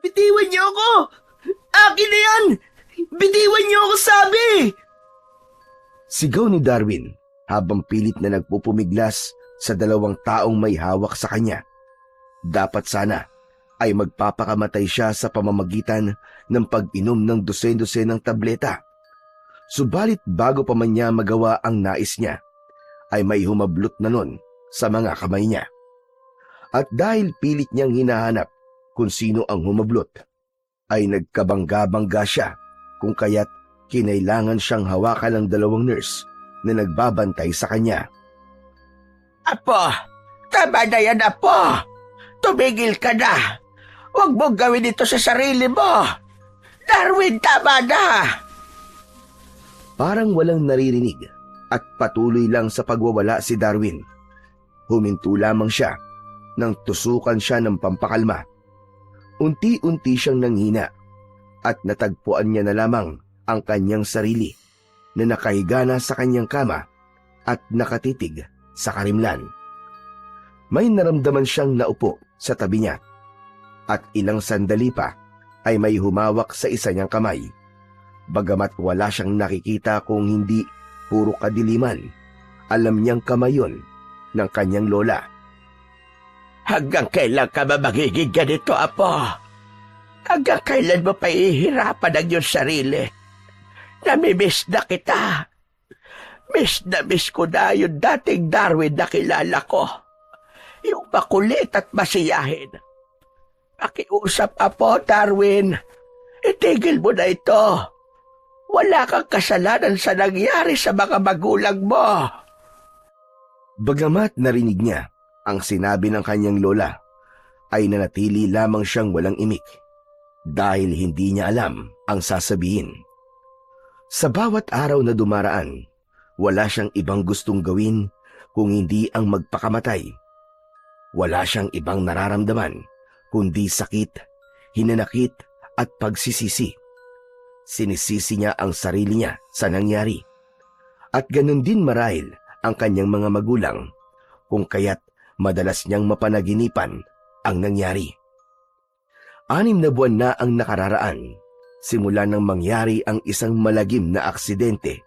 Bitiwan niyo ako! Akin na yan! Bitiwan niyo ako, sabi! Sigaw ni Darwin habang pilit na nagpupumiglas sa dalawang taong may hawak sa kanya. Dapat sana ay magpapakamatay siya sa pamamagitan ng pag-inom ng dosen-dosen ng tableta. Subalit bago pa man niya magawa ang nais niya, ay may humablot na nun sa mga kamay niya. At dahil pilit niyang hinahanap kung sino ang humablot, ay nagkabangga-bangga siya kung kaya't kinailangan siyang hawakan ng dalawang nurse na nagbabantay sa kanya. Apo, tama na yan, Apo. Tumigil ka na. Huwag mong gawin ito sa sarili mo. Darwin, tama na. Parang walang naririnig at patuloy lang sa pagwawala si Darwin. Huminto lamang siya nang tusukan siya ng pampakalma. Unti-unti siyang nanghina at natagpuan niya na lamang ang kanyang sarili na nakahiga na sa kanyang kama at nakatitig sa karimlan. May naramdaman siyang naupo sa tabi niya at ilang sandali pa ay may humawak sa isa niyang kamay. Bagamat wala siyang nakikita kung hindi puro kadiliman, alam niyang kamay yun ng kanyang lola. Hanggang kailan ka ba magiging ganito, Apo? Hanggang kailan mo pa ihirapan ang iyong sarili? Namimiss na kita. Miss na miss ko na yung dating Darwin na kilala ko. Yung makulit at masiyahin. Pakiusap, Apo, Darwin. Itigil mo na ito. Wala kang kasalanan sa nangyari sa mga magulang mo. Bagamat narinig niya ang sinabi ng kanyang lola, ay nanatili lamang siyang walang imik dahil hindi niya alam ang sasabihin. Sa bawat araw na dumaraan, wala siyang ibang gustong gawin kung hindi ang magpakamatay. Wala siyang ibang nararamdaman kundi sakit, hinanakit at pagsisisi. Sinisisi niya ang sarili niya sa nangyari. At ganun din marahil ang kanyang mga magulang kung kaya't madalas niyang mapanaginipan ang nangyari. 6 na buwan na ang nakararaan simula nang mangyari ang isang malagim na aksidente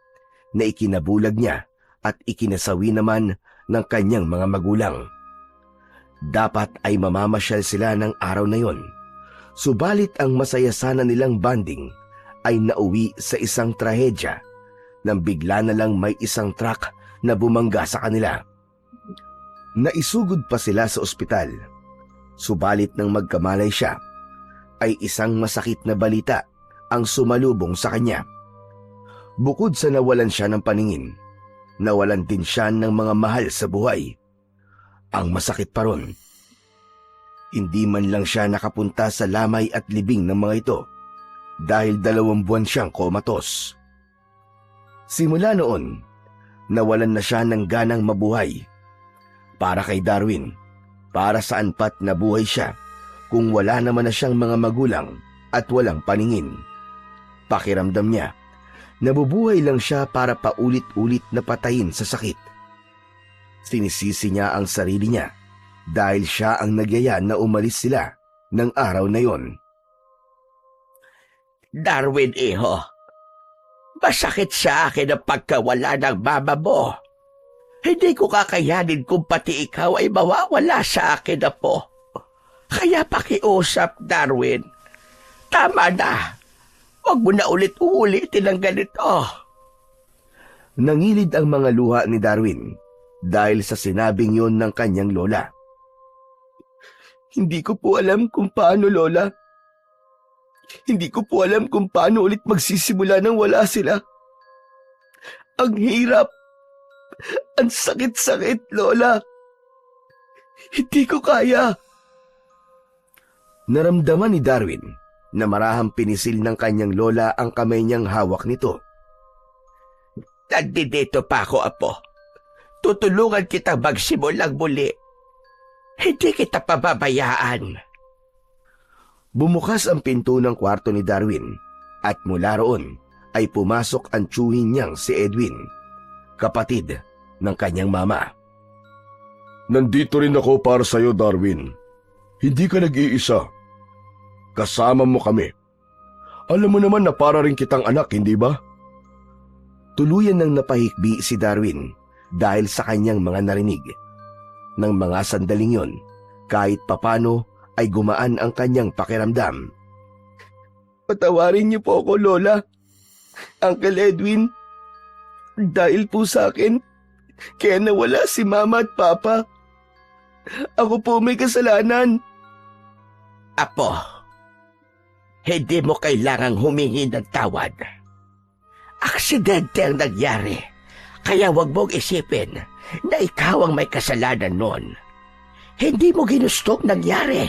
na ikinabulag niya at ikinasawi naman ng kanyang mga magulang. Dapat ay mamamasyal sila ng araw na yon. Subalit ang masaya sana nilang banding ay nauwi sa isang trahedya nang bigla na lang may isang truck na bumangga sa kanila. Naisugod pa sila sa ospital. Subalit nang magkamalay siya, ay isang masakit na balita ang sumalubong sa kanya. Bukod sa nawalan siya ng paningin, nawalan din siya ng mga mahal sa buhay. Ang masakit pa ron, hindi man lang siya nakapunta sa lamay at libing ng mga ito dahil 2 buwan siyang komatos. Simula noon, nawalan na siya ng ganang mabuhay. Para kay Darwin, para saan pat nabuhay siya kung wala naman na siyang mga magulang at walang paningin. Pakiramdam niya, nabubuhay lang siya para paulit-ulit na patayin sa sakit. Sinisisi niya ang sarili niya dahil siya ang nagyaya na umalis sila ng araw na yon. Darwin, iho. Masakit sa akin ang pagkawala ng mama mo. Hindi ko kakayanin kung pati ikaw ay mawawala sa akin, Apo. Kaya pakiusap, Darwin. Tama na. Huwag mo na ulit-ulitin ang ganito. Nangilid ang mga luha ni Darwin dahil sa sinabing yon ng kanyang lola. Hindi ko po alam kung paano, Lola. Hindi ko po alam kung paano ulit magsisimula nang wala sila. Ang hirap. Ang sakit-sakit, Lola. Hindi ko kaya. Naramdaman ni Darwin na marahang pinisil ng kanyang lola ang kamay niyang hawak nito. Nandito pa ako, Apo. Tutulungan kita magsimulang muli. Hindi kita pababayaan. Bumukas ang pinto ng kwarto ni Darwin at mula roon ay pumasok ang tiyuhin niyang si Edwin, kapatid ng kanyang mama. Nandito rin ako para sa'yo, Darwin. Hindi ka nag-iisa. kasama mo kami. Alam mo naman na para rin kitang anak, hindi ba? Tuluyan nang napahikbi si Darwin dahil sa kanyang mga narinig. Nang mga sandaling yon, kahit papano ay gumaan ang kanyang pakiramdam. Patawarin niyo po ako, Lola. Uncle Edwin, dahil po sa akin, kaya nawala si Mama at Papa. Ako po may kasalanan. Apo, hindi mo kailangang humingi ng tawad. Aksidente ang nangyari, kaya wag mong isipin na ikaw ang may kasalanan nun. Hindi mo ginustong nangyari.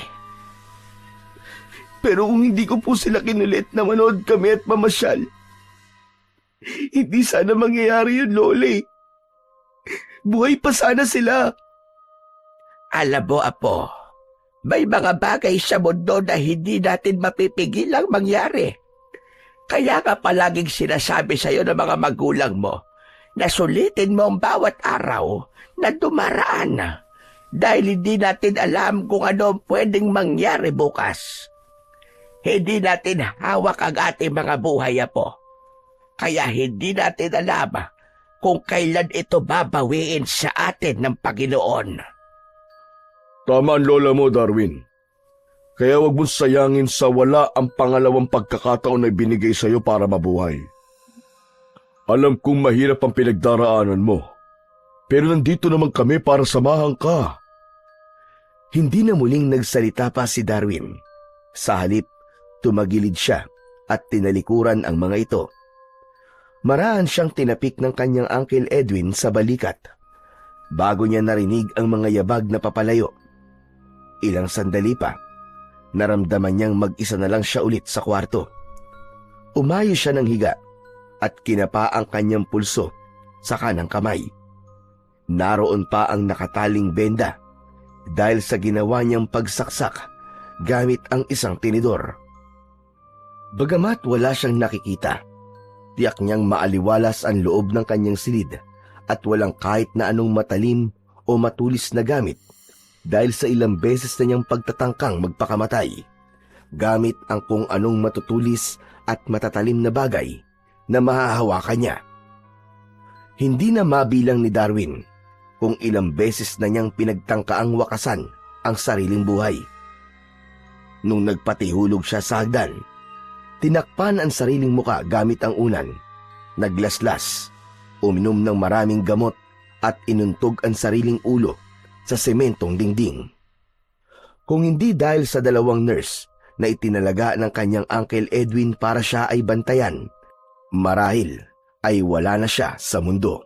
Pero kung hindi ko po sila kinulit na manood kami at mamasyal, hindi sana mangyayari yun, Loli. Buhay pa sana sila. Alam mo, Apo, may mga bagay sa mundo na hindi natin mapipigil ang mangyari. Kaya nga palaging sinasabi sa'yo ng mga magulang mo na sulitin mo ang bawat araw na dumaraan dahil hindi natin alam kung ano ang pwedeng mangyari bukas. Hindi natin hawak ang ating mga buhay, Apo. Kaya hindi natin alam kung kailan ito babawiin sa atin ng Panginoon. Tama ang lola mo, Darwin. Kaya wag mong sayangin sa wala ang pangalawang pagkakataon na binigay sa'yo para mabuhay. Alam kong mahirap ang pinagdaraanan mo, pero nandito naman kami para samahan ka. Hindi na muling nagsalita pa si Darwin. Sa halip, tumagilid siya at tinalikuran ang mga ito. Maraan siyang tinapik ng kanyang Uncle Edwin sa balikat bago niya narinig ang mga yabag na papalayo. Ilang sandali pa, naramdaman niyang mag-isa na lang siya ulit sa kwarto. Umayo siya ng higa at kinapa ang kanyang pulso sa kanang kamay. Naroon pa ang nakataling benda dahil sa ginawa niyang pagsaksak gamit ang isang tinidor. Bagamat wala siyang nakikita, tiyak niyang maaliwalas ang loob ng kanyang silid at walang kahit na anong matalim o matulis na gamit dahil sa ilang beses na niyang pagtatangkang magpakamatay gamit ang kung anong matutulis at matatalim na bagay na mahahawakan niya. Hindi na mabilang ni Darwin kung ilang beses na niyang pinagtangkaang wakasan ang sariling buhay. Nung nagpatihulog siya sa hagdan, tinakpan ang sariling muka gamit ang unan, naglaslas, uminom ng maraming gamot at inuntog ang sariling ulo sa sementong dingding. Kung hindi dahil sa dalawang nurse na itinalaga ng kanyang Uncle Edwin para siya ay bantayan, marahil ay wala na siya sa mundo.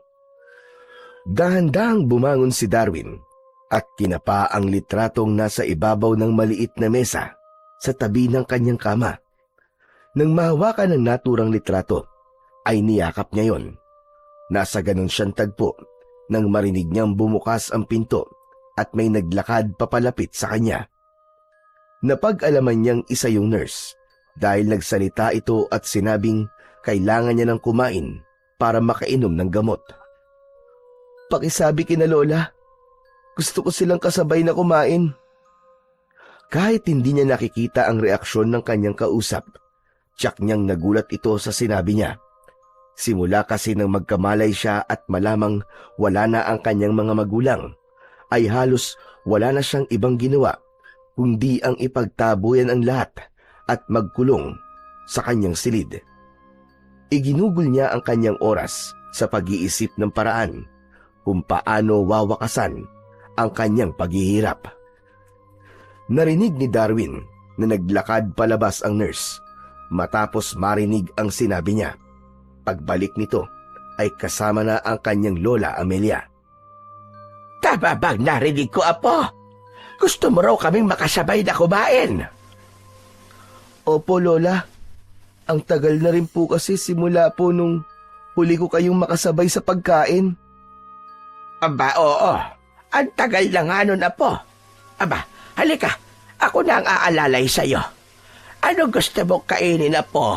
Dahan-dahang bumangon si Darwin at kinapa ang litratong nasa ibabaw ng maliit na mesa sa tabi ng kanyang kama. Nang mahawakan ng naturang litrato, ay niyakap niya yon. Nasa ganon siyang tagpo nang marinig niyang bumukas ang pinto at may naglakad papalapit sa kanya. Napag-alaman niyang isa yung nurse dahil nagsalita ito at sinabing kailangan niya ng kumain para makainom ng gamot. Pakisabi kina Lola, gusto ko silang kasabay na kumain. Kahit hindi niya nakikita ang reaksyon ng kanyang kausap, tiyak niyang nagulat ito sa sinabi niya. Simula kasi nang magkamalay siya at malamang wala na ang kanyang mga magulang, ay halos wala na siyang ibang ginawa kundi ang ipagtabuyan ang lahat at magkulong sa kanyang silid. Iginugol niya ang kanyang oras sa pag-iisip ng paraan kung paano wawakasan ang kanyang paghihirap. Narinig ni Darwin na naglakad palabas ang nurse matapos marinig ang sinabi niya. Pagbalik nito ay kasama na ang kanyang lola Amelia. Tama bang narinig ko, Apo? Gusto mo raw kaming makasabay na kumain? Opo, Lola. Ang tagal na rin po kasi simula po nung huli ko kayong makasabay sa pagkain. Aba, oo. Ang tagal na nga nun, Apo. Aba, halika. Ako na ang aalalay sa'yo. Ano gusto mong kainin, Apo?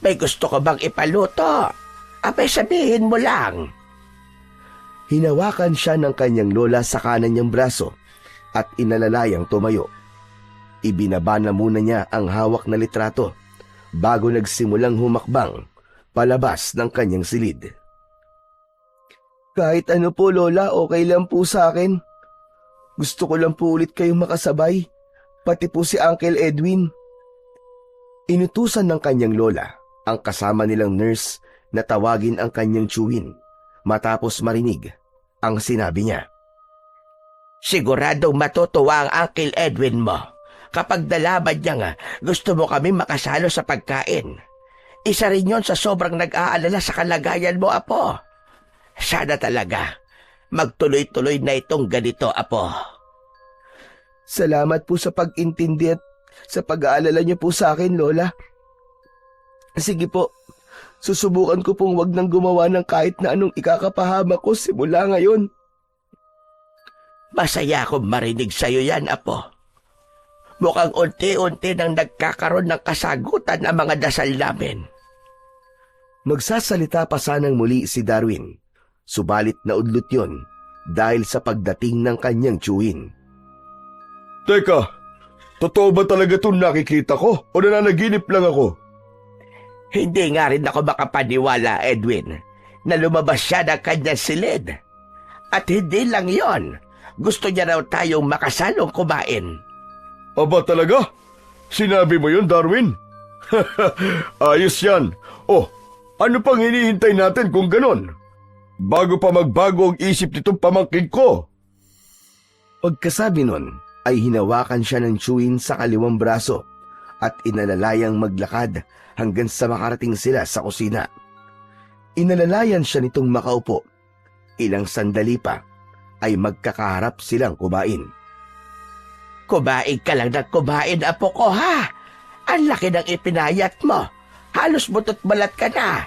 May gusto ko bang ipaluto? Abay, sabihin mo lang. Hinawakan siya ng kanyang lola sa kanan niyang braso at inalalayang tumayo. Ibinaba na muna niya ang hawak na litrato bago nagsimulang humakbang palabas ng kanyang silid. Kahit ano po, Lola, okay lang po sa akin. Gusto ko lang po ulit kayong makasabay, pati po si Uncle Edwin. Inutusan ng kanyang lola ang kasama nilang nurse na tawagin ang kanyang tiyuhin matapos marinig ang sinabi niya. Siguradong matutuwa ang Uncle Edwin mo kapag nalaman niya nga gusto mo kami makasalo sa pagkain. Isa rin yon sa sobrang nag-aalala sa kalagayan mo, Apo. Sana talaga magtuloy-tuloy na itong ganito, Apo. Salamat po sa pag-intindi at sa pag-aalala niyo po sa akin, Lola. Sige po, susubukan ko pong wag nang gumawa ng kahit na anong ikakapahamak ko simula ngayon. Masaya akong marinig sa'yo yan, Apo. Mukhang unti-unti nang nagkakaroon ng kasagutan ang mga dasal namin. Magsasalita pa sanang muli si Darwin, subalit naudlot yon dahil sa pagdating ng kanyang tiyuhin. Teka, totoo ba talaga itong nakikita ko o nananaginip lang ako? Hindi nga rin ako makapaniwala, Edwin, na lumabas siya ng kanyang silid. At hindi lang yon, gusto niya raw tayong makasalong kumain. Aba talaga? Sinabi mo yun, Darwin? Ayos yan. Oh, ano pang hinihintay natin kung ganon? Bago pa magbago ang isip nitong pamangkin ko. Pagkasabi nun, ay hinawakan siya ng tiyuhin sa kaliwang braso at inalalayang maglakad hanggang sa makarating sila sa kusina. Inalalayan siya nitong makaupo. Ilang sandali pa ay magkakaharap silang kumain. Kumain ka lang ng kumain, Apo ko, ha? Ang laki ng ipinayat mo. Halos butot balat ka na.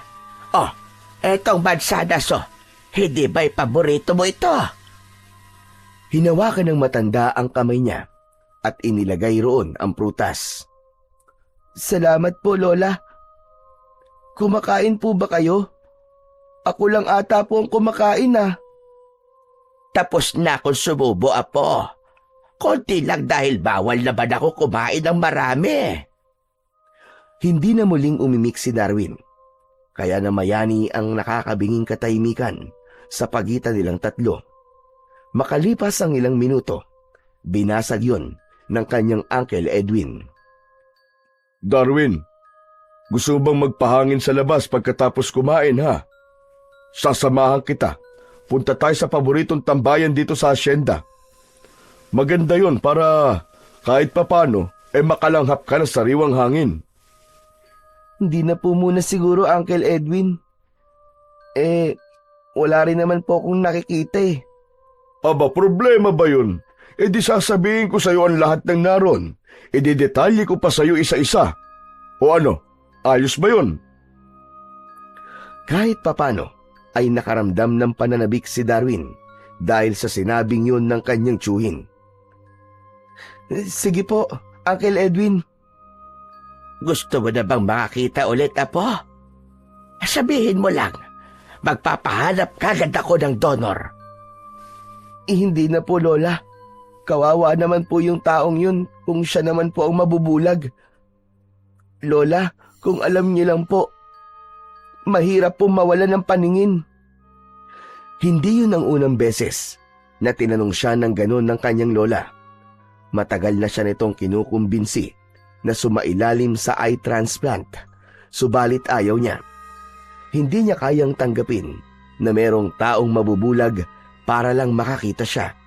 Oh, etong mansanas, oh. Hindi ba'y paborito mo ito? Hinawakan ng matanda ang kamay niya at inilagay roon ang prutas. Salamat po, Lola. Kumakain po ba kayo? Ako lang ata po ang kumakain, ah. Tapos na akong sumubo, Apo. Konti lang dahil bawal naman ako kumain ng marami. Hindi na muling umimik si Darwin, kaya namayani ang nakakabinging katahimikan sa pagitan nilang tatlo. Makalipas ang ilang minuto, binasag yon ng kanyang Uncle Edwin. Darwin, gusto bang magpahangin sa labas pagkatapos kumain, ha? Sasamahan kita. Punta tayo sa paboritong tambayan dito sa asyenda. Maganda yon para kahit papano makalanghap ka ng sariwang hangin. Hindi na po muna siguro, Uncle Edwin. Wala rin naman po akong nakikita eh. Aba, problema ba yun? Di sasabihin ko sa'yo ang lahat ng naroon. Detalye ko pa sa'yo isa-isa. O ano, ayos ba yun? Kahit papano ay nakaramdam ng pananabik si Darwin dahil sa sinabing yun ng kanyang tiyuhin. Sige po, Uncle Edwin. Gusto mo na bang makakita ulit, Apo? Sabihin mo lang, magpapahanap kagad ako ng donor. Hindi na po, Lola. Kawawa naman po yung taong yun kung siya naman po ang mabubulag. Lola, kung alam niyo lang po, mahirap po mawala ng paningin. Hindi yun ang unang beses na tinanong siya ng ganon ng kanyang lola. Matagal na siya nitong kinukumbinsi na sumailalim sa eye transplant, subalit ayaw niya. Hindi niya kayang tanggapin na merong taong mabubulag para lang makakita siya.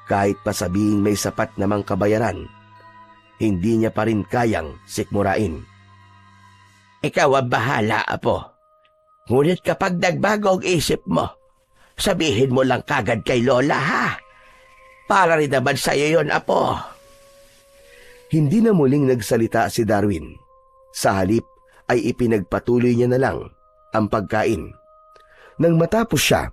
Kahit pa sabihing may sapat namang kabayaran, hindi niya pa rin kayang sikmurain. Ikaw ang bahala, Apo. Ngunit kapag nagbago ang isip mo, sabihin mo lang kagad kay Lola, ha? Para rin naman sa'yo yun, Apo. Hindi na muling nagsalita si Darwin. Sa halip ay ipinagpatuloy niya na lang ang pagkain. Nang matapos siya,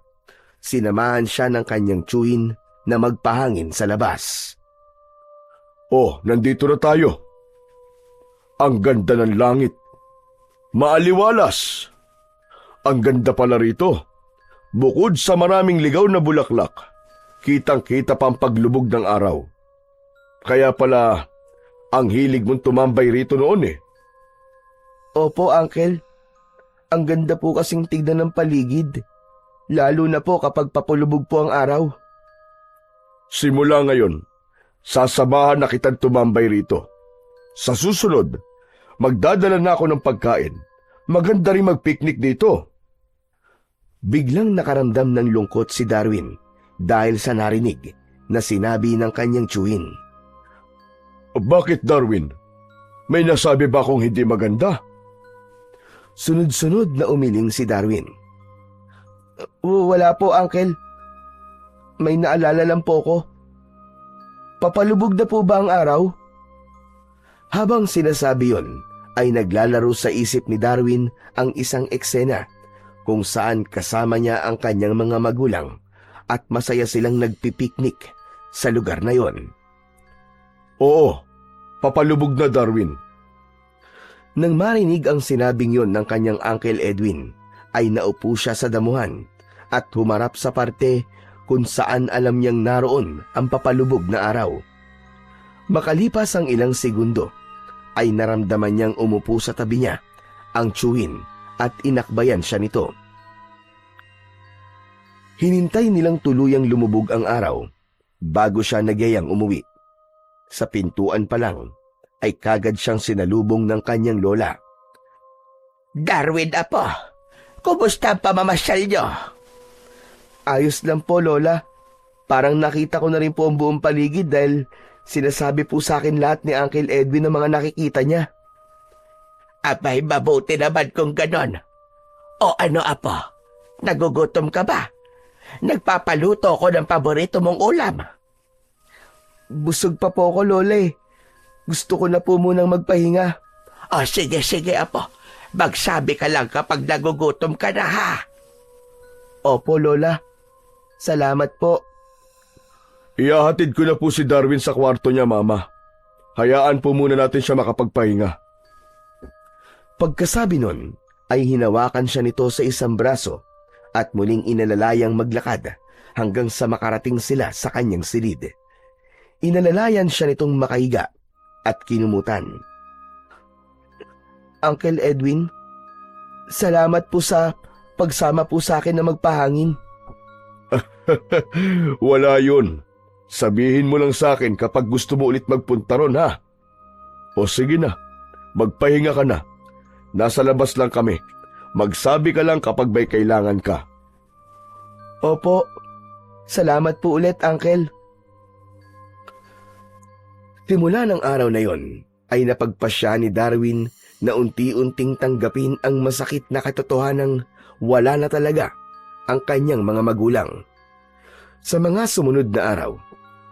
sinamahan siya ng kanyang tiyuhin na magpahangin sa labas. Oh, nandito na tayo. Ang ganda ng langit. Maaliwalas. Ang ganda pala rito. Bukod sa maraming ligaw na bulaklak, kitang-kita pa ang paglubog ng araw. Kaya pala, Ang hilig mong tumambay rito noon eh. Opo, Uncle. Ang ganda po kasing tignan ng paligid. Lalo na po kapag papulubog po ang araw. Simula ngayon, sasamahan na kitang tumambay rito. Sa susunod, magdadala na ako ng pagkain. Maganda rin mag-picnic dito. Biglang nakaramdam ng lungkot si Darwin dahil sa narinig na sinabi ng kanyang tiyuhin. Bakit, Darwin? May nasabi ba akong hindi maganda? Sunod-sunod na umiling si Darwin. Wala po, Uncle. May naalala lang po ko. Papalubog na po ba ang araw? Habang sinasabi yon, ay naglalaro sa isip ni Darwin ang isang eksena kung saan kasama niya ang kanyang mga magulang at masaya silang nagpipiknik sa lugar na yon. Oo, papalubog na, Darwin. Nang marinig ang sinabing yon ng kanyang Uncle Edwin, ay naupo siya sa damuhan at humarap sa parte kung saan alam niyang naroon ang papalubog na araw. Makalipas ang ilang segundo, ay naramdaman niyang umupo sa tabi niya ang tiyuhin at inakbayan siya nito. Hinintay nilang tuluyang lumubog ang araw bago siya nagyayang umuwi. Sa pintuan pa lang, ay kagad siyang sinalubong ng kanyang lola. Darwin, apo, kumusta ang pamamasyal niyo? Ayos lang po, Lola. Parang nakita ko na rin po ang buong paligid dahil sinasabi po sa akin lahat ni Uncle Edwin ng mga nakikita niya. Abay, mabuti naman kung ganon. O ano, apo? Nagugutom ka ba? Nagpapaluto ko ng paborito mong ulam. Busog pa po ako, Lola eh. Gusto ko na po munang magpahinga. O sige, apo. Magsabi ka lang kapag nagugutom ka na, ha? Opo, Lola. Salamat po. Ihahatid ko na po si Darwin sa kwarto niya, Mama. Hayaan po muna natin siya makapagpahinga. Pagkasabi nun, ay hinawakan siya nito sa isang braso at muling inalalayang maglakad hanggang sa makarating sila sa kanyang silid. Inalalayan siya nitong makahiga at kinumutan. Uncle Edwin, salamat po sa pagsama po sa akin na magpahangin. Wala yun. Sabihin mo lang sa akin kapag gusto mo ulit magpunta ron, ha? O sige na, magpahinga ka na. Nasa labas lang kami. Magsabi ka lang kapag may kailangan ka. Opo, salamat po ulit, Uncle. Simula ng araw na yon, ay napagpasya ni Darwin na unti-unting tanggapin ang masakit na katotohanang wala na talaga ang kanyang mga magulang. Sa mga sumunod na araw,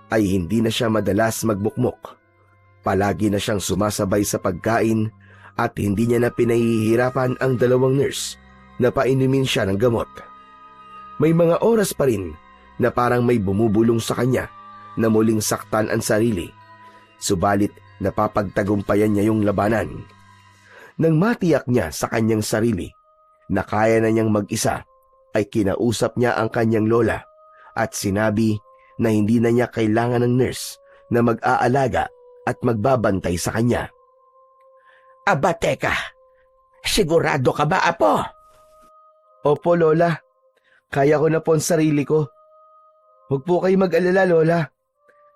ay hindi na siya madalas magbukmok. Palagi na siyang sumasabay sa pagkain at hindi niya na pinahihirapan ang dalawang nurse na painumin siya ng gamot. May mga oras pa rin na parang may bumubulong sa kanya na muling saktan ang sarili. Subalit napapagtagumpayan niya yung labanan. Nang matiyak niya sa kanyang sarili na kaya na niyang mag-isa, ay kinausap niya ang kanyang lola at sinabi na hindi na niya kailangan ng nurse na mag-aalaga at magbabantay sa kanya. Aba, teka. Sigurado ka ba, apo? Opo, Lola. Kaya ko na po ang sarili ko. Huwag po kayo mag-alala, Lola.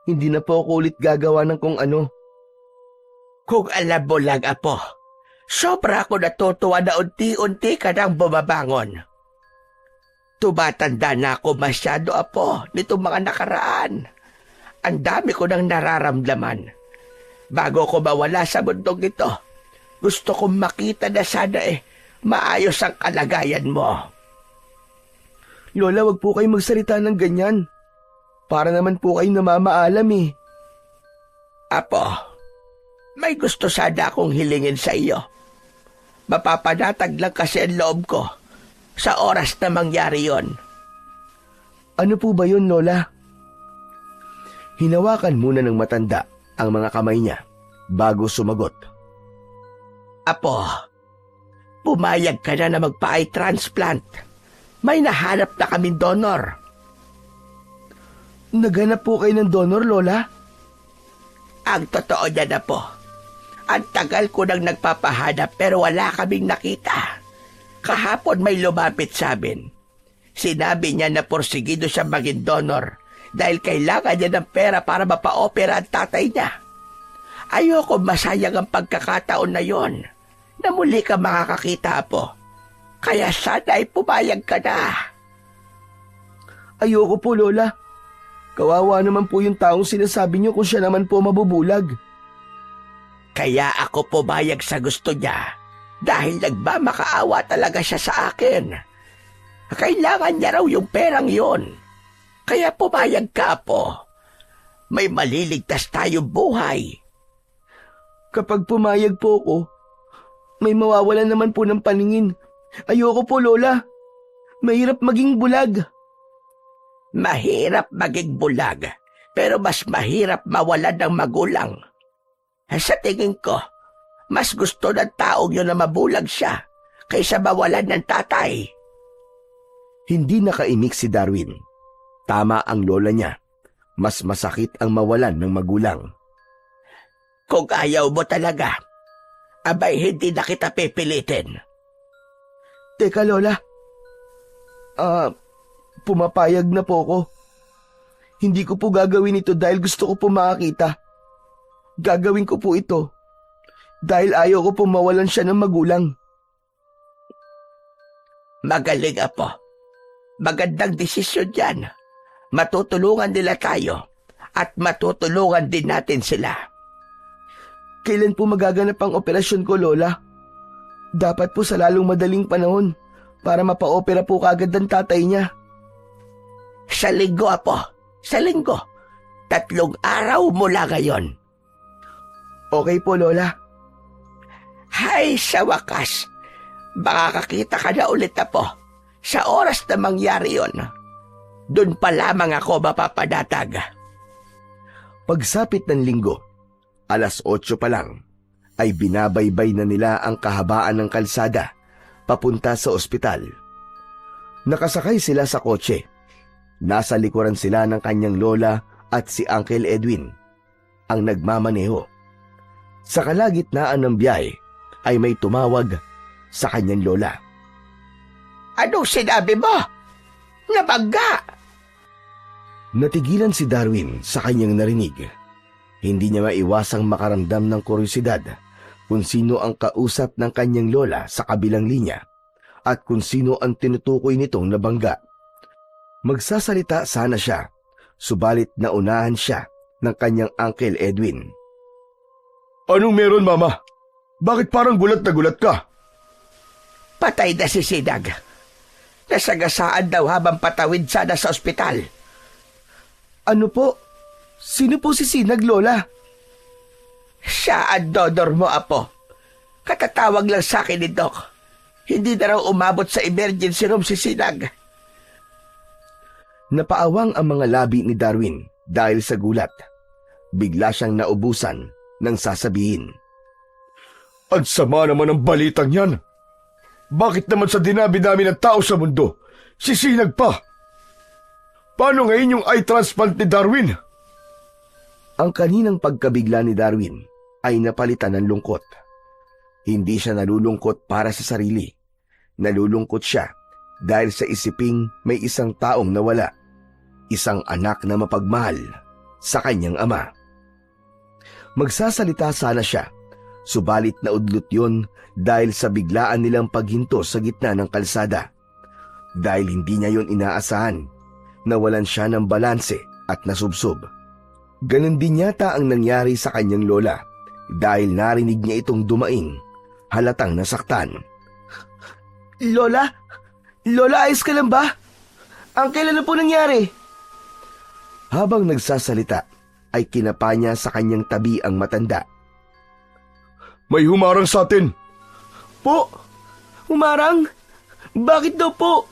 Hindi na po ako ulit gagawa ng kung ano. Kung alam mo lang, apo, sobra ako natutuwa na unti-unti ka nang bumabangon. Tumatanda na ako masyado, apo, nitong mga nakaraan. Ang dami ko nang nararamdaman. Bago ko mawala sa mundong ito, gusto kong makita na sana maayos ang kalagayan mo. Lola, wag po kayo magsalita ng ganyan. Para naman po kayo namamaalam eh. Apo, may gusto sana akong hilingin sa iyo. Mapapanatag lang kasi ang loob ko sa oras na mangyari yon. Ano po ba yun, Lola? Hinawakan muna ng matanda ang mga kamay niya bago sumagot. Apo, pumayag ka na magpa-eye transplant. May nahanap na kaming donor. Naghanap po kayo ng donor, Lola? Ang totoo niya na po, ang tagal ko nang nagpapahanap pero wala kaming nakita. Kahapon may lumapit sa amin. Sinabi niya na porsigido siya maging donor dahil kailangan niya ng pera para mapa-opera ang tatay niya. Ayoko masayang ang pagkakataon na yon na muli ka makakakita po. Kaya sana ay pumayag ka na. Ayoko po, Lola. Kawawa naman po yung taong sinasabi niyo kung siya naman po mabubulag. Kaya ako pumayag sa gusto niya dahil nagmamakaawa talaga siya sa akin. Kailangan niya raw yung perang yon. Kaya pumayag ka po. May maliligtas tayong buhay. Kapag pumayag po ako, may mawawalan naman po ng paningin. Ayoko po, Lola. Mahirap maging bulag. Mahirap maging bulag, pero mas mahirap mawalan ng magulang. Sa tingin ko, mas gusto ng taong yun na mabulag siya kaysa mawalan ng tatay. Hindi nakaimik si Darwin. Tama ang lola niya. Mas masakit ang mawalan ng magulang. Kung ayaw mo talaga, abay hindi na kita pipilitin. Teka, Lola. Pumapayag na po ako. Hindi ko po gagawin ito dahil gusto ko po makakita. Gagawin ko po ito dahil ayaw ko po mawalan siya ng magulang. Magaling, Apo. Magandang desisyon yan. Matutulungan nila tayo at matutulungan din natin sila. Kailan po magaganap ang operasyon ko, Lola? Dapat po sa lalong madaling panahon para mapa-opera po kaagad ang tatay niya. Sa linggo, Apo. Sa linggo. 3 araw mula ngayon. Okay po, Lola. Hay, sa wakas. Makakakita ka na ulit, Apo. Sa oras na mangyari yon, doon pa lamang ako mapapadatag. Pagsapit ng linggo, 8:00 pa lang, ay binabaybay na nila ang kahabaan ng kalsada papunta sa ospital. Nakasakay sila sa kotse. Nasa likuran sila ng kanyang lola at si Uncle Edwin, ang nagmamaneho. Sa kalagitnaan ng biyahe ay may tumawag sa kanyang lola. Anong sinabi mo? Nabangga! Natigilan si Darwin sa kanyang narinig. Hindi niya maiwasang makaramdam ng kuryosidad kung sino ang kausap ng kanyang lola sa kabilang linya at kung sino ang tinutukoy nitong nabangga. Magsasalita sana siya, subalit naunahan siya ng kanyang Uncle Edwin. Anong meron, Mama? Bakit parang gulat na gulat ka? Patay na si Sinag. Nasagasaan daw habang patawid sana sa ospital. Ano po? Sino po si Sinag, Lola? Siya ang donor mo, Apo. Katatawag lang sa akin ni Doc. Hindi na raw umabot sa emergency room si Sinag. Napaawang ang mga labi ni Darwin dahil sa gulat. Bigla siyang naubusan ng sasabihin. Ang sama naman ng balitang yan. Bakit naman sa dinabi-dami ng tao sa mundo, sisinag pa? Paano ngayon yung eye transplant ni Darwin? Ang kaninang pagkabigla ni Darwin ay napalitan ng lungkot. Hindi siya nalulungkot para sa sarili. Nalulungkot siya dahil sa isiping may isang taong nawala. Isang anak na mapagmahal sa kanyang ama. Magsasalita sana siya, subalit naudlot yon dahil sa biglaan nilang paghinto sa gitna ng kalsada. Dahil hindi niya yon inaasahan, nawalan siya ng balanse at nasubsob. Ganon din yata ang nangyari sa kanyang lola dahil narinig niya itong dumaing, halatang nasaktan. Lola? Lola, ayos ka lang ba? Ang kailan na po nangyari? Habang nagsasalita, ay kinapa niya sa kanyang tabi ang matanda. May humarang sa atin. Po? Humarang? Bakit daw po?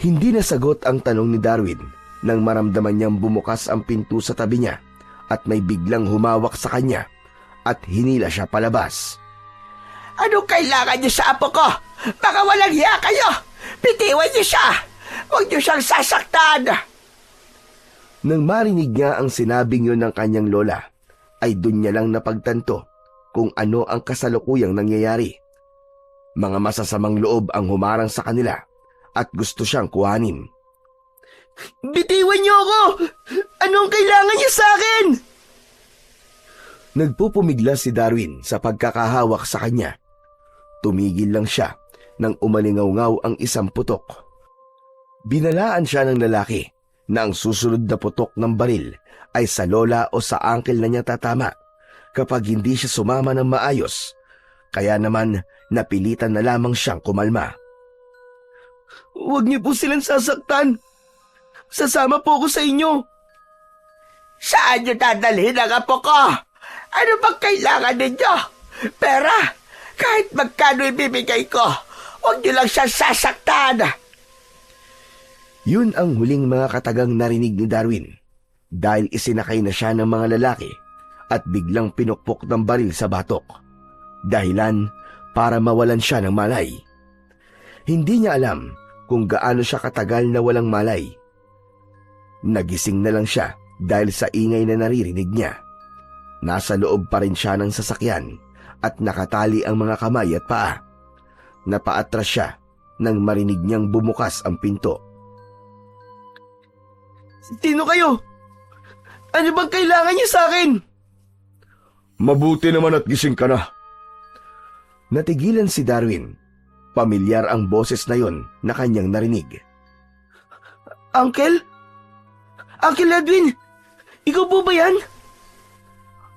Hindi nasagot ang tanong ni Darwin nang maramdaman niyang bumukas ang pinto sa tabi niya at may biglang humawak sa kanya at hinila siya palabas. Anong kailangan niyo sa apo ko? Baka walang hiya kayo! Bitiwan niyo siya! Huwag niyo siyang sasaktan! Nang marinig niya ang sinabing yun ng kanyang lola, ay dun niya lang napagtanto kung ano ang kasalukuyang nangyayari. Mga masasamang loob ang humarang sa kanila at gusto siyang kuhanin. Bitiwan niyo ako! Anong kailangan niyo sa akin? Nagpupumigla si Darwin sa pagkakahawak sa kanya. Tumigil lang siya nang umalingaw-ngaw ang isang putok. Binalaan siya ng lalaki na ang susunod na putok ng baril ay sa lola o sa uncle na niya tatama kapag hindi siya sumama ng maayos. Kaya naman napilitan na lamang siyang kumalma. Huwag niyo po silang sasaktan. Sasama po ako sa inyo. Saan niyo dadalhin ang apo ko? Ano bang kailangan ninyo? Pera? Kahit magkano ibibigay ko, huwag niyo lang siya sasaktan. Yun ang huling mga katagang narinig ni Darwin dahil isinakay na siya ng mga lalaki at biglang pinukpok ng baril sa batok. Dahilan para mawalan siya ng malay. Hindi niya alam kung gaano siya katagal na walang malay. Nagising na lang siya dahil sa ingay na naririnig niya. Nasa loob pa rin siya ng sasakyan at nakatali ang mga kamay at paa. Napaatras siya nang marinig niyang bumukas ang pinto. Sino kayo? Ano bang kailangan niyo sa akin? Mabuti naman at gising ka na. Natigilan si Darwin. Pamilyar ang boses na yon na kanyang narinig. Uncle? Uncle Edwin? Ikaw po ba yan?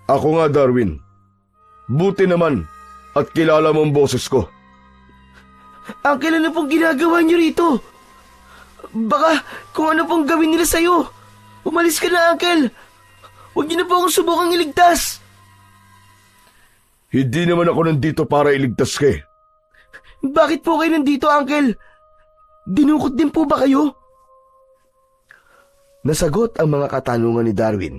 Ako nga, Darwin. Buti naman at kilala mo ang boses ko. Uncle, ano pong ginagawa niyo rito? Baka kung ano pong gawin nila sa'yo. Umalis ka na, Uncle. Huwag niyo na po akong subukang iligtas. Hindi naman ako nandito para iligtas ka eh. Bakit po kayo nandito, Uncle? Dinukot din po ba kayo? Nasagot ang mga katanungan ni Darwin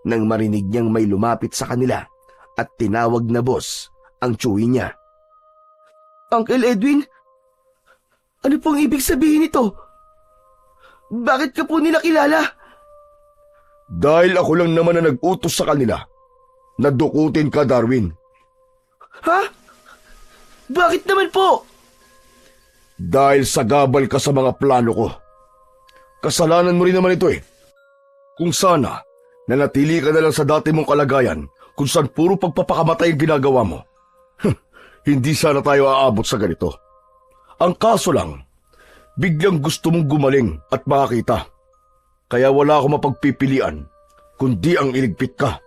nang marinig niyang may lumapit sa kanila at tinawag na boss ang tsuwi niya. Uncle Edwin? Ano pong ibig sabihin nito? Bakit ka po nila kilala? Dahil ako lang naman na nag-utos sa kanila na dukutin ka, Darwin. Ha? Bakit naman po? Dahil sagabal ka sa mga plano ko. Kasalanan mo rin naman ito eh. Kung sana, nanatili ka na lang sa dati mong kalagayan kung saan puro pagpapakamatay ang ginagawa mo. Hindi sana tayo aabot sa ganito. Ang kaso lang, biglang gusto mong gumaling at makakita. Kaya wala akong mapagpipilian kundi ang iligpit ka.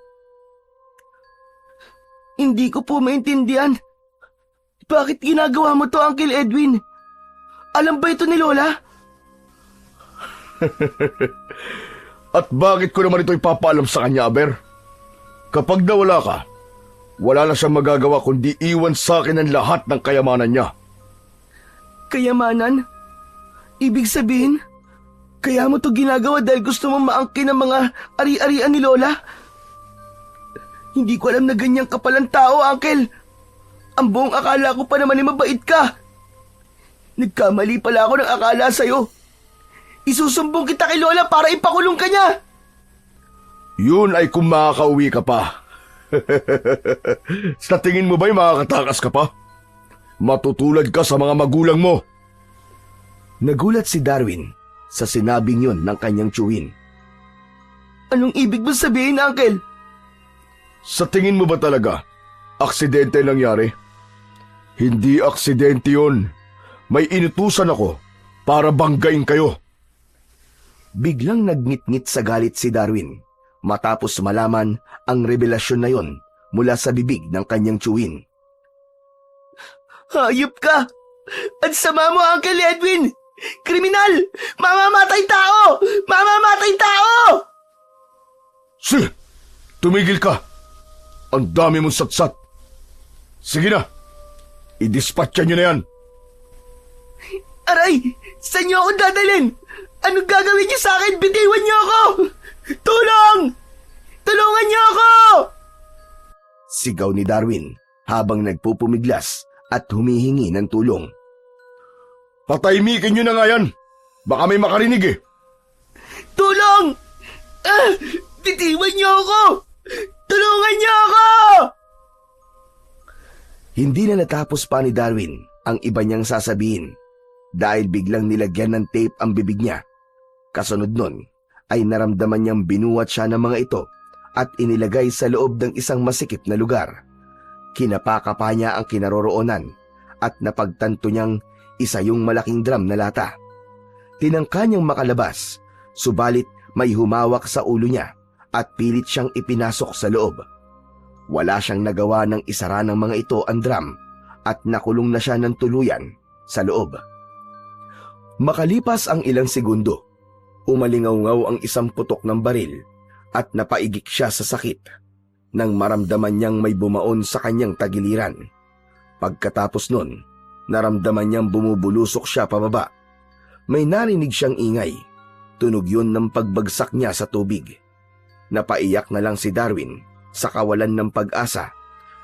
Hindi ko po maintindihan. Bakit ginagawa mo to, Uncle Edwin? Alam ba ito ni Lola? At bakit ko naman ito ipapaalam sa kanya, Aber? Kapag nawala ka, wala na siyang magagawa kundi iwan sa akin ang lahat ng kayamanan niya. Kayamanan? Ibig sabihin, kaya mo to ginagawa dahil gusto mong maangkin ang mga ari-arian ni Lola? Hindi ko alam na ganyang kapalang tao, Uncle. Ang buong akala ko pa naman ay mabait ka. Nagkamali pala ako ng akala sa'yo. Isusumbong kita kay Lola para ipakulong ka niya. Yun ay kung makakauwi ka pa. Sa tingin mo ba'y makakatakas ka pa? Matutulad ka sa mga magulang mo. Nagulat si Darwin sa sinabing yun ng kanyang tsuwin. Anong ibig mo sabihin, Uncle? Sa tingin mo ba talaga, aksidente nangyari? Hindi aksidente yun. May inutusan ako para banggain kayo. Biglang nagngit-ngit sa galit si Darwin matapos malaman ang revelasyon na yon mula sa bibig ng kanyang tsuwin. Hayop ka! Ang sama mo, Uncle Edwin! Kriminal! Mamamatay tao! Mamamatay tao! Tumigil ka! Ang dami mong satsat. Sige na, idispatcha nyo na yan. Aray! Saan niyo ako dadalhin? Anong gagawin niyo sa akin? Bitiwan niyo ako! Tulong! Tulungan niyo ako! Sigaw ni Darwin habang nagpupumiglas at humihingi ng tulong. Patahimikin nyo na nga yan. Baka may makarinig eh. Tulong! Bitiwan niyo ako! Tulungan niyo ako! Hindi na natapos pa ni Darwin ang iba niyang sasabihin dahil biglang nilagyan ng tape ang bibig niya. Kasunod nun ay naramdaman niyang binuwat siya ng mga ito at inilagay sa loob ng isang masikip na lugar. Kinapaka pa niya ang kinaroroonan at napagtanto niyang isa yung malaking drum na lata. Tinangka niyang makalabas, subalit may humawak sa ulo niya at pilit siyang ipinasok sa loob. Wala siyang nagawa ng isara ng mga ito ang drum at nakulong na siya ng tuluyan sa loob. Makalipas ang ilang segundo, umalingaw-ngaw ang isang putok ng baril at napaigik siya sa sakit nang maramdaman niyang may bumaon sa kanyang tagiliran. Pagkatapos nun, naramdaman niyang bumubulusok siya pababa. May narinig siyang ingay. Tunog yun ng pagbagsak niya sa tubig. Napaiyak na lang si Darwin sa kawalan ng pag-asa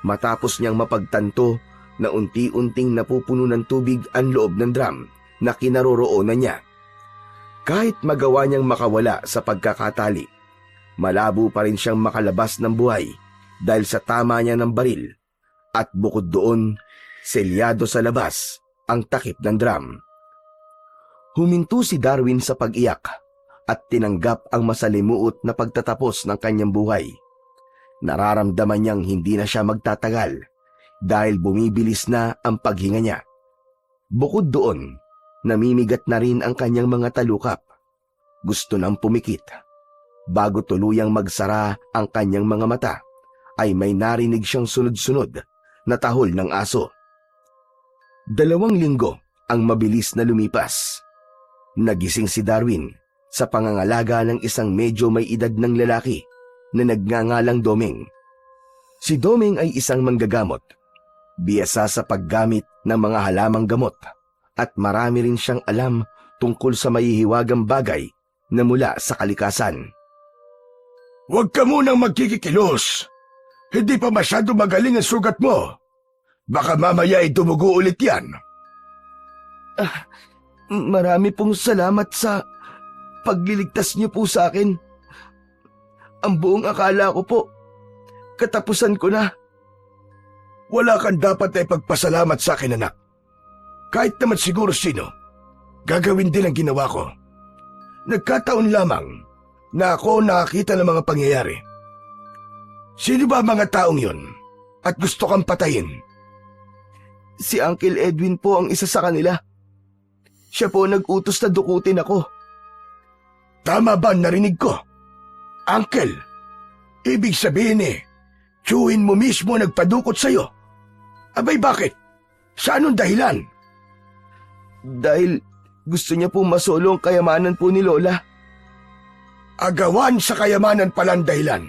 matapos niyang mapagtanto na unti-unting napupuno ng tubig ang loob ng drum na kinaroroonan niya. Kahit magawa niyang makawala sa pagkakatali, malabo pa rin siyang makalabas ng buhay dahil sa tama niya ng baril at bukod doon, selyado sa labas ang takip ng drum. Huminto si Darwin sa pag-iyak at tinanggap ang masalimuot na pagtatapos ng kanyang buhay. Nararamdaman niyang hindi na siya magtatagal dahil bumibilis na ang paghinga niya. Bukod doon, namimigat na rin ang kanyang mga talukap. Gusto nang pumikit. Bago tuluyang magsara ang kanyang mga mata, ay may narinig siyang sunod-sunod na tahol ng aso. 2 linggo ang mabilis na lumipas. Nagising si Darwin sa pangangalaga ng isang medyo may edad ng lalaki na nagngangalang Doming. Si Doming ay isang manggagamot, biyasa sa paggamit ng mga halamang gamot at marami rin siyang alam tungkol sa mahihiwagang bagay na mula sa kalikasan. Huwag ka munang magkikikilos. Hindi pa masyado magaling ang sugat mo. Baka mamaya ay dumugo ulit yan. Marami pong salamat sa pagliligtas niyo po sa akin. Ang buong akala ko po, katapusan ko na. Wala kang dapat na ipagpasalamat sa akin, anak. Kahit naman siguro sino, gagawin din ang ginawa ko. Nagkataon lamang na ako nakakita ng mga pangyayari. Sino ba mga taong yun at gusto kang patayin? Si Uncle Edwin po ang isa sa kanila. Siya po nag-utos na dukutin ako. Tama ba ang narinig ko? Uncle, ibig sabihin tiyuhin mo mismo nagpadukot sa'yo. Abay bakit? Sa anong dahilan? Dahil gusto niya po masolo ang kayamanan po ni Lola. Agawan sa kayamanan pala ang dahilan.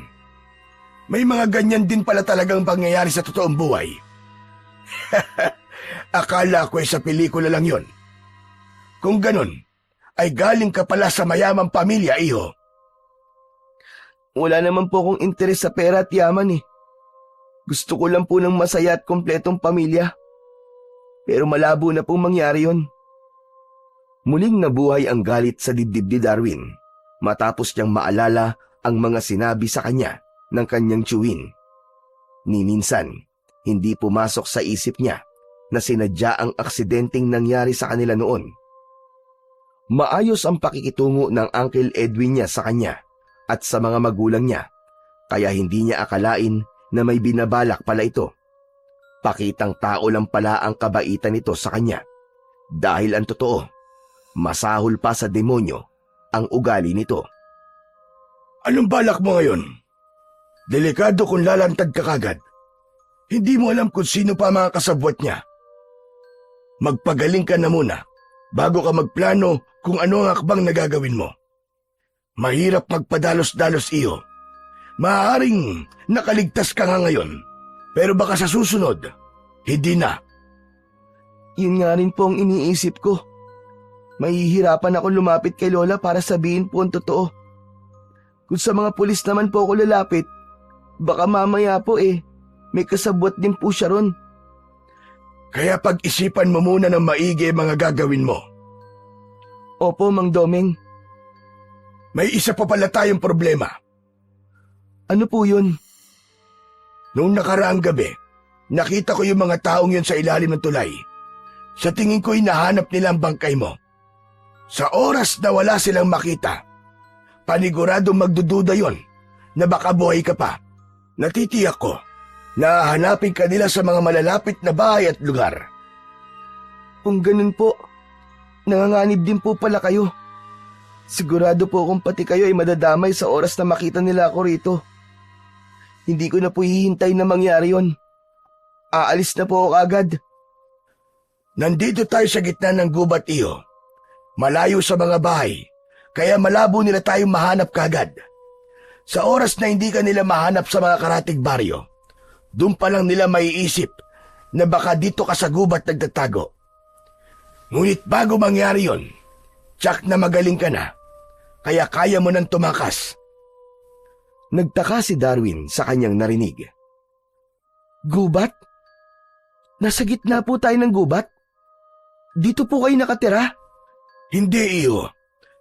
May mga ganyan din pala talagang pangyayari sa totoong buhay. Akala ko sa pelikula lang yon. Kung ganun, ay galing ka pala sa mayamang pamilya, iho. Wala naman po akong interes sa pera at yaman. Gusto ko lang po ng masaya at kompletong pamilya. Pero malabo na pong mangyari yon. Muling nabuhay ang galit sa dibdib ni Darwin matapos niyang maalala ang mga sinabi sa kanya ng kanyang tiyuhin. Ni minsan, hindi pumasok sa isip niya na sinadya ang aksidenteng nangyari sa kanila noon. Maayos ang pakikitungo ng Uncle Edwin niya sa kanya at sa mga magulang niya, kaya hindi niya akalain na may binabalak pala ito. Pakitang tao lang pala ang kabaitan nito sa kanya. Dahil ang totoo, masahol pa sa demonyo ang ugali nito. Anong balak mo ngayon? Delikado kung lalantad ka kagad. Hindi mo alam kung sino pa mga kasabwat niya. Magpagaling ka na muna bago ka magplano kung ano ang akbang na gagawin mo. Mahirap magpadalos-dalos iyo. Maaaring nakaligtas ka nga ngayon, pero baka sa susunod, hindi na. Yun nga rin po ang iniisip ko. Mahihirapan ako lumapit kay Lola para sabihin po ang totoo. Kung sa mga pulis naman po ako lalapit, baka mamaya po may kasabwat din po siya ron. Kaya pag-isipan mo muna ng maigi mga gagawin mo. Opo, Mang Doming. May isa pa pala tayong problema. Ano po yun? Noong nakaraang gabi, nakita ko yung mga taong yun sa ilalim ng tulay. Sa tingin ko hinahanap nila ang bangkay mo. Sa oras na wala silang makita, paniguradong magdududa yon na baka buhay ka pa. Natitiyak ko na hahanapin ka nila sa mga malalapit na bahay at lugar. Kung ganun po, nanganganib din po pala kayo. Sigurado po kung pati kayo ay madadamay sa oras na makita nila ako rito. Hindi ko na po hihintay na mangyari yon. Aalis na po ako agad. Nandito tayo sa gitna ng gubat iyo. Malayo sa mga bahay, kaya malabo nila tayong mahanap kagad. Sa oras na hindi ka nila mahanap sa mga karatig baryo, doon pa lang nila maiisip na baka dito ka sa gubat nagtatago. Ngunit bago mangyari yon, tsak na magaling ka na, kaya kaya mo nang tumakas. Nagtaka si Darwin sa kanyang narinig. Gubat? Nasa gitna po tayo ng gubat? Dito po kayo nakatira? Hindi iyo,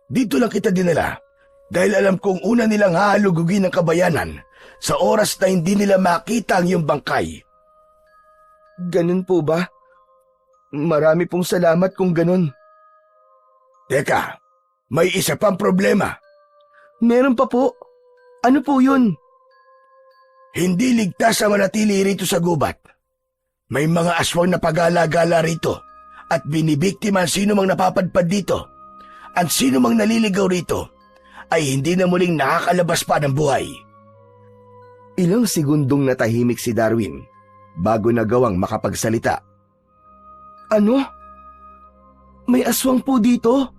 dito lang kita dinala dahil alam kong una nilang hahalugugin ang kabayanan sa oras na hindi nila makita ang iyong bangkay. Ganun po ba? Marami pong salamat kung ganun. Teka, may isa pang problema. Meron pa po. Ano po yun? Hindi ligtas ang manatili rito sa gubat. May mga aswang na pagala-gala rito at binibiktima ang sino mang napapadpad dito. Ang sino mang naliligaw rito ay hindi na muling nakakalabas pa ng buhay. Ilang segundong natahimik si Darwin bago nagawang makapagsalita. Ano? May aswang po dito?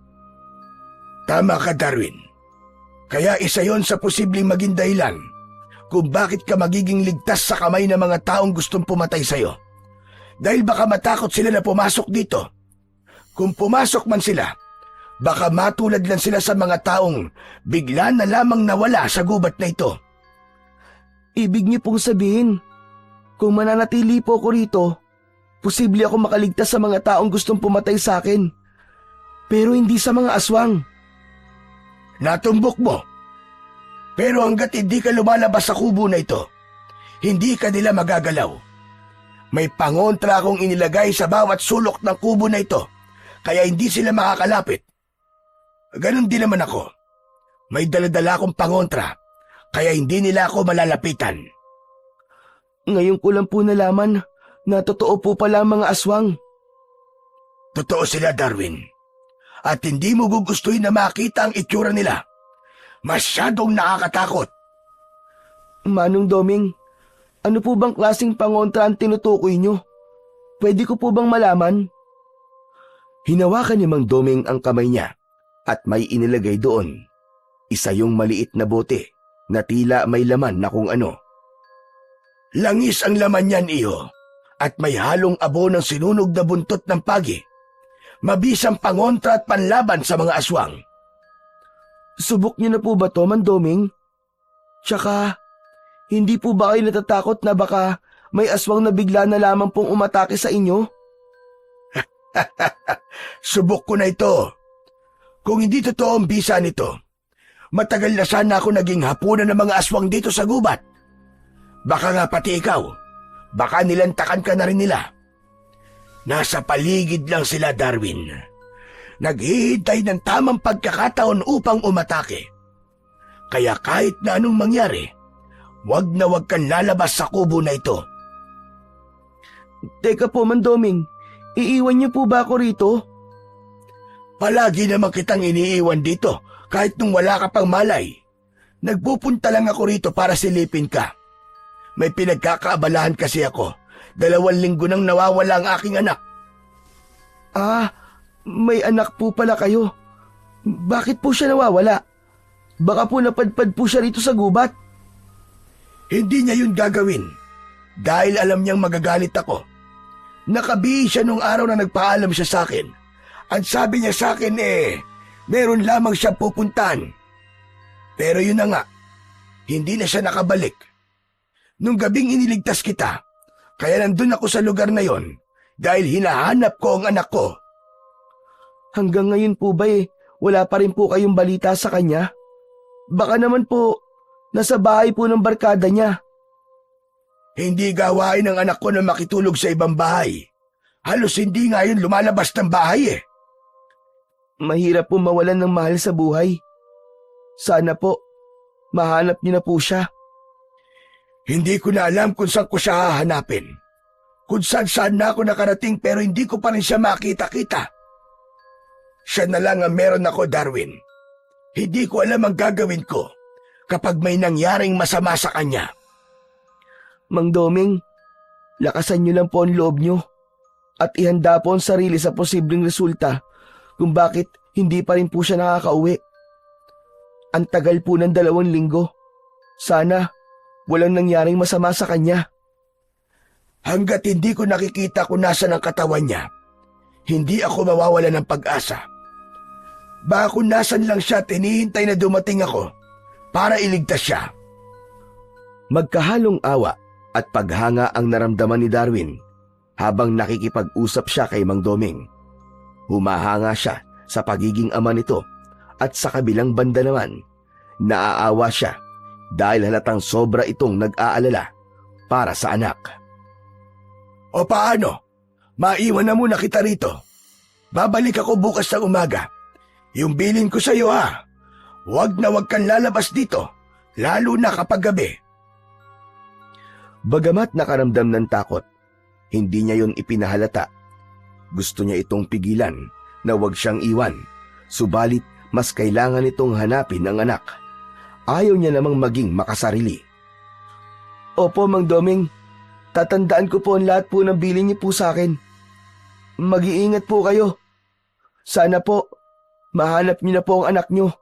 Tama ka, Darwin. Kaya isa yon sa posibleng maging dahilan kung bakit ka magiging ligtas sa kamay ng mga taong gustong pumatay sa'yo. Dahil baka matakot sila na pumasok dito. Kung pumasok man sila, baka matulad lang sila sa mga taong bigla na lamang nawala sa gubat na ito. Ibig niyo pong sabihin, kung mananatili po ako rito, posible ako makaligtas sa mga taong gustong pumatay sa akin. Pero hindi sa mga aswang. Natumbok mo. Pero hanggat hindi ka lumalabas sa kubo na ito, hindi ka nila magagalaw. May pangontra akong inilagay sa bawat sulok ng kubo na ito, kaya hindi sila makakalapit. Ganon din naman ako. May daladala akong pangontra, kaya hindi nila ako malalapitan. Ngayon ko lang po nalaman na totoo po pala ang mga aswang. Totoo sila, Darwin. At hindi mo gugustuhin na makita ang itsura nila. Masyadong nakakatakot. Manong Doming, ano po bang klaseng pangontra ang tinutukoy nyo? Pwede ko po bang malaman? Hinawakan ni Mang Doming ang kamay niya at may inilagay doon. Isa yung maliit na bote na tila may laman na kung ano. Langis ang laman niyan, iyo, at may halong abo ng sinunog na buntot ng pagi. Mabisang pangontra at panlaban sa mga aswang. Subok niyo na po ba to, Mang Doming? Tsaka, hindi po ba kayo natatakot na baka may aswang na bigla na lamang pong umatake sa inyo? Subok ko na ito. Kung hindi totoo ang bisa nito, matagal na sana ako naging hapunan ng mga aswang dito sa gubat. Baka nga pati ikaw, baka nilantakan ka na rin nila. Nasa paligid lang sila, Darwin. Naghihintay ng tamang pagkakataon upang umatake. Kaya kahit na anong mangyari, wag na wag kang lalabas sa kubo na ito. Teka po, Mang Doming, iiwan niyo po ba ako rito? Palagi naman kitang iniiwan dito kahit nung wala ka pang malay. Nagpupunta lang ako rito para silipin ka. May pinagkakaabalahan kasi ako. 2 linggo nang nawawala ang aking anak. Ah, may anak po pala kayo. Bakit po siya nawawala? Baka po napadpad po siya rito sa gubat. Hindi niya yun gagawin dahil alam niyang magagalit ako. Nakabihis siya nung araw na nagpaalam siya sa akin. At sabi niya sa akin meron lamang siyang pupuntahan. Pero yun na nga, hindi na siya nakabalik. Nung gabing iniligtas kita, kaya nandun ako sa lugar na yon dahil hinahanap ko ang anak ko. Hanggang ngayon po ba wala pa rin po kayong balita sa kanya? Baka naman po, nasa bahay po ng barkada niya. Hindi gawain ng anak ko na makitulog sa ibang bahay. Halos hindi nga yun lumalabas ng bahay eh. Mahirap po mawalan ng mahal sa buhay. Sana po, mahanap niyo na po siya. Hindi ko na alam kung saan ko siya hahanapin. Kung saan na ako nakarating pero hindi ko pa rin siya makita-kita. Siya na lang ang meron ako, Darwin. Hindi ko alam ang gagawin ko kapag may nangyaring masama sa kanya. Mang Doming, lakasan niyo lang po ang loob niyo at ihanda po ang sarili sa posibleng resulta kung bakit hindi pa rin po siya nakakauwi. Ang tagal po ng 2 linggo. Sana walang nangyaring masama sa kanya. Hanggat hindi ko nakikita kung nasa ng katawan niya, hindi ako mawawala ng pag-asa. Baka kung nasan lang siya, tinihintay na dumating ako para iligtas siya. Magkahalong awa at paghanga ang naramdaman ni Darwin habang nakikipag-usap siya kay Mang Doming. Humahanga siya sa pagiging ama nito at sa kabilang banda naman, naaawa siya dahil halatang sobra itong nag-aalala para sa anak. O paano? Maiwan na muna kita rito. Babalik ako bukas ng umaga. Yung bilin ko sa iyo ha. Huwag kang lalabas dito, lalo na kapag gabi. Bagamat nakaramdam ng takot, hindi niya yon ipinahalata. Gusto niya itong pigilan na huwag siyang iwan, subalit mas kailangan itong hanapin ang anak. Ayaw niya namang maging makasarili. Opo, Mang Doming. Tatandaan ko po ang lahat po ng bilin niyo po sa akin. Mag-iingat po kayo. Sana po, mahanap niyo na po ang anak niyo.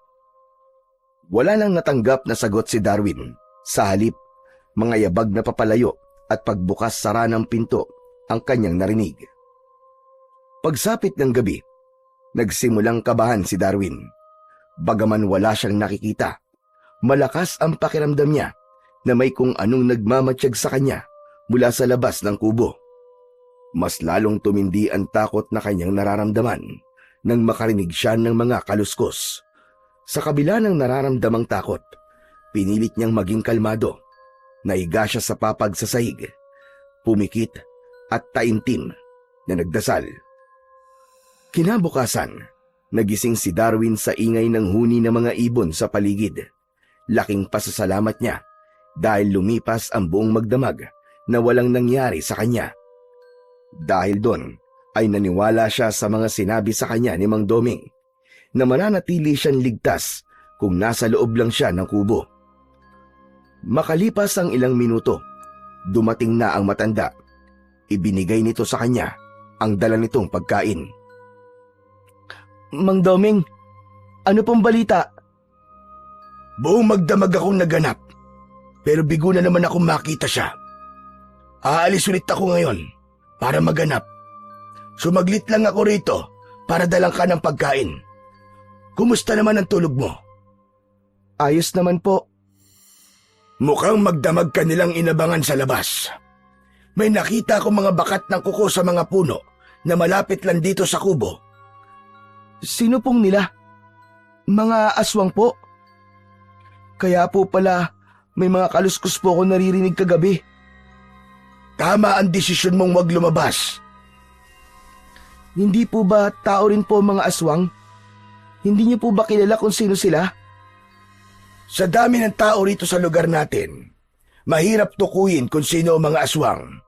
Wala nang natanggap na sagot si Darwin. Sa halip, mga yabag na papalayo at pagbukas sara ng pinto ang kanyang narinig. Pagsapit ng gabi, nagsimulang kabahan si Darwin. Bagaman wala siyang nakikita, malakas ang pakiramdam niya na may kung anong nagmamatsyag sa kanya mula sa labas ng kubo. Mas lalong tumindi ang takot na kanyang nararamdaman nang makarinig siya ng mga kaluskos. Sa kabila ng nararamdamang takot, pinilit niyang maging kalmado. Naiga siya sa papag sa sahig, pumikit at taimtim na nagdasal. Kinabukasan, nagising si Darwin sa ingay ng huni ng mga ibon sa paligid. Laking pasasalamat niya dahil lumipas ang buong magdamag na walang nangyari sa kanya. Dahil doon ay naniwala siya sa mga sinabi sa kanya ni Mang Doming na mananatili siyang ligtas kung nasa loob lang siya ng kubo. Makalipas ang ilang minuto, dumating na ang matanda. Ibinigay nito sa kanya ang dala nitong pagkain. Mang Doming, ano pong balita? Buong magdamag akong naganap, pero bigo na naman akong makita siya. Aalis ulit ako ngayon para maganap. Sumaglit lang ako rito para dalang ka ng pagkain. Kumusta naman ang tulog mo? Ayos naman po. Mukhang magdamag ka nilang inabangan sa labas. May nakita ko mga bakat ng kuko sa mga puno na malapit lang dito sa kubo. Sino pong nila? Mga aswang po. Kaya po pala may mga kaluskos po ako naririnig kagabi. Tama ang desisyon mong wag lumabas. Hindi po ba tao rin po mga aswang? Hindi niyo po ba kilala kung sino sila? Sa dami ng tao rito sa lugar natin, mahirap tukuyin kung sino ang mga aswang.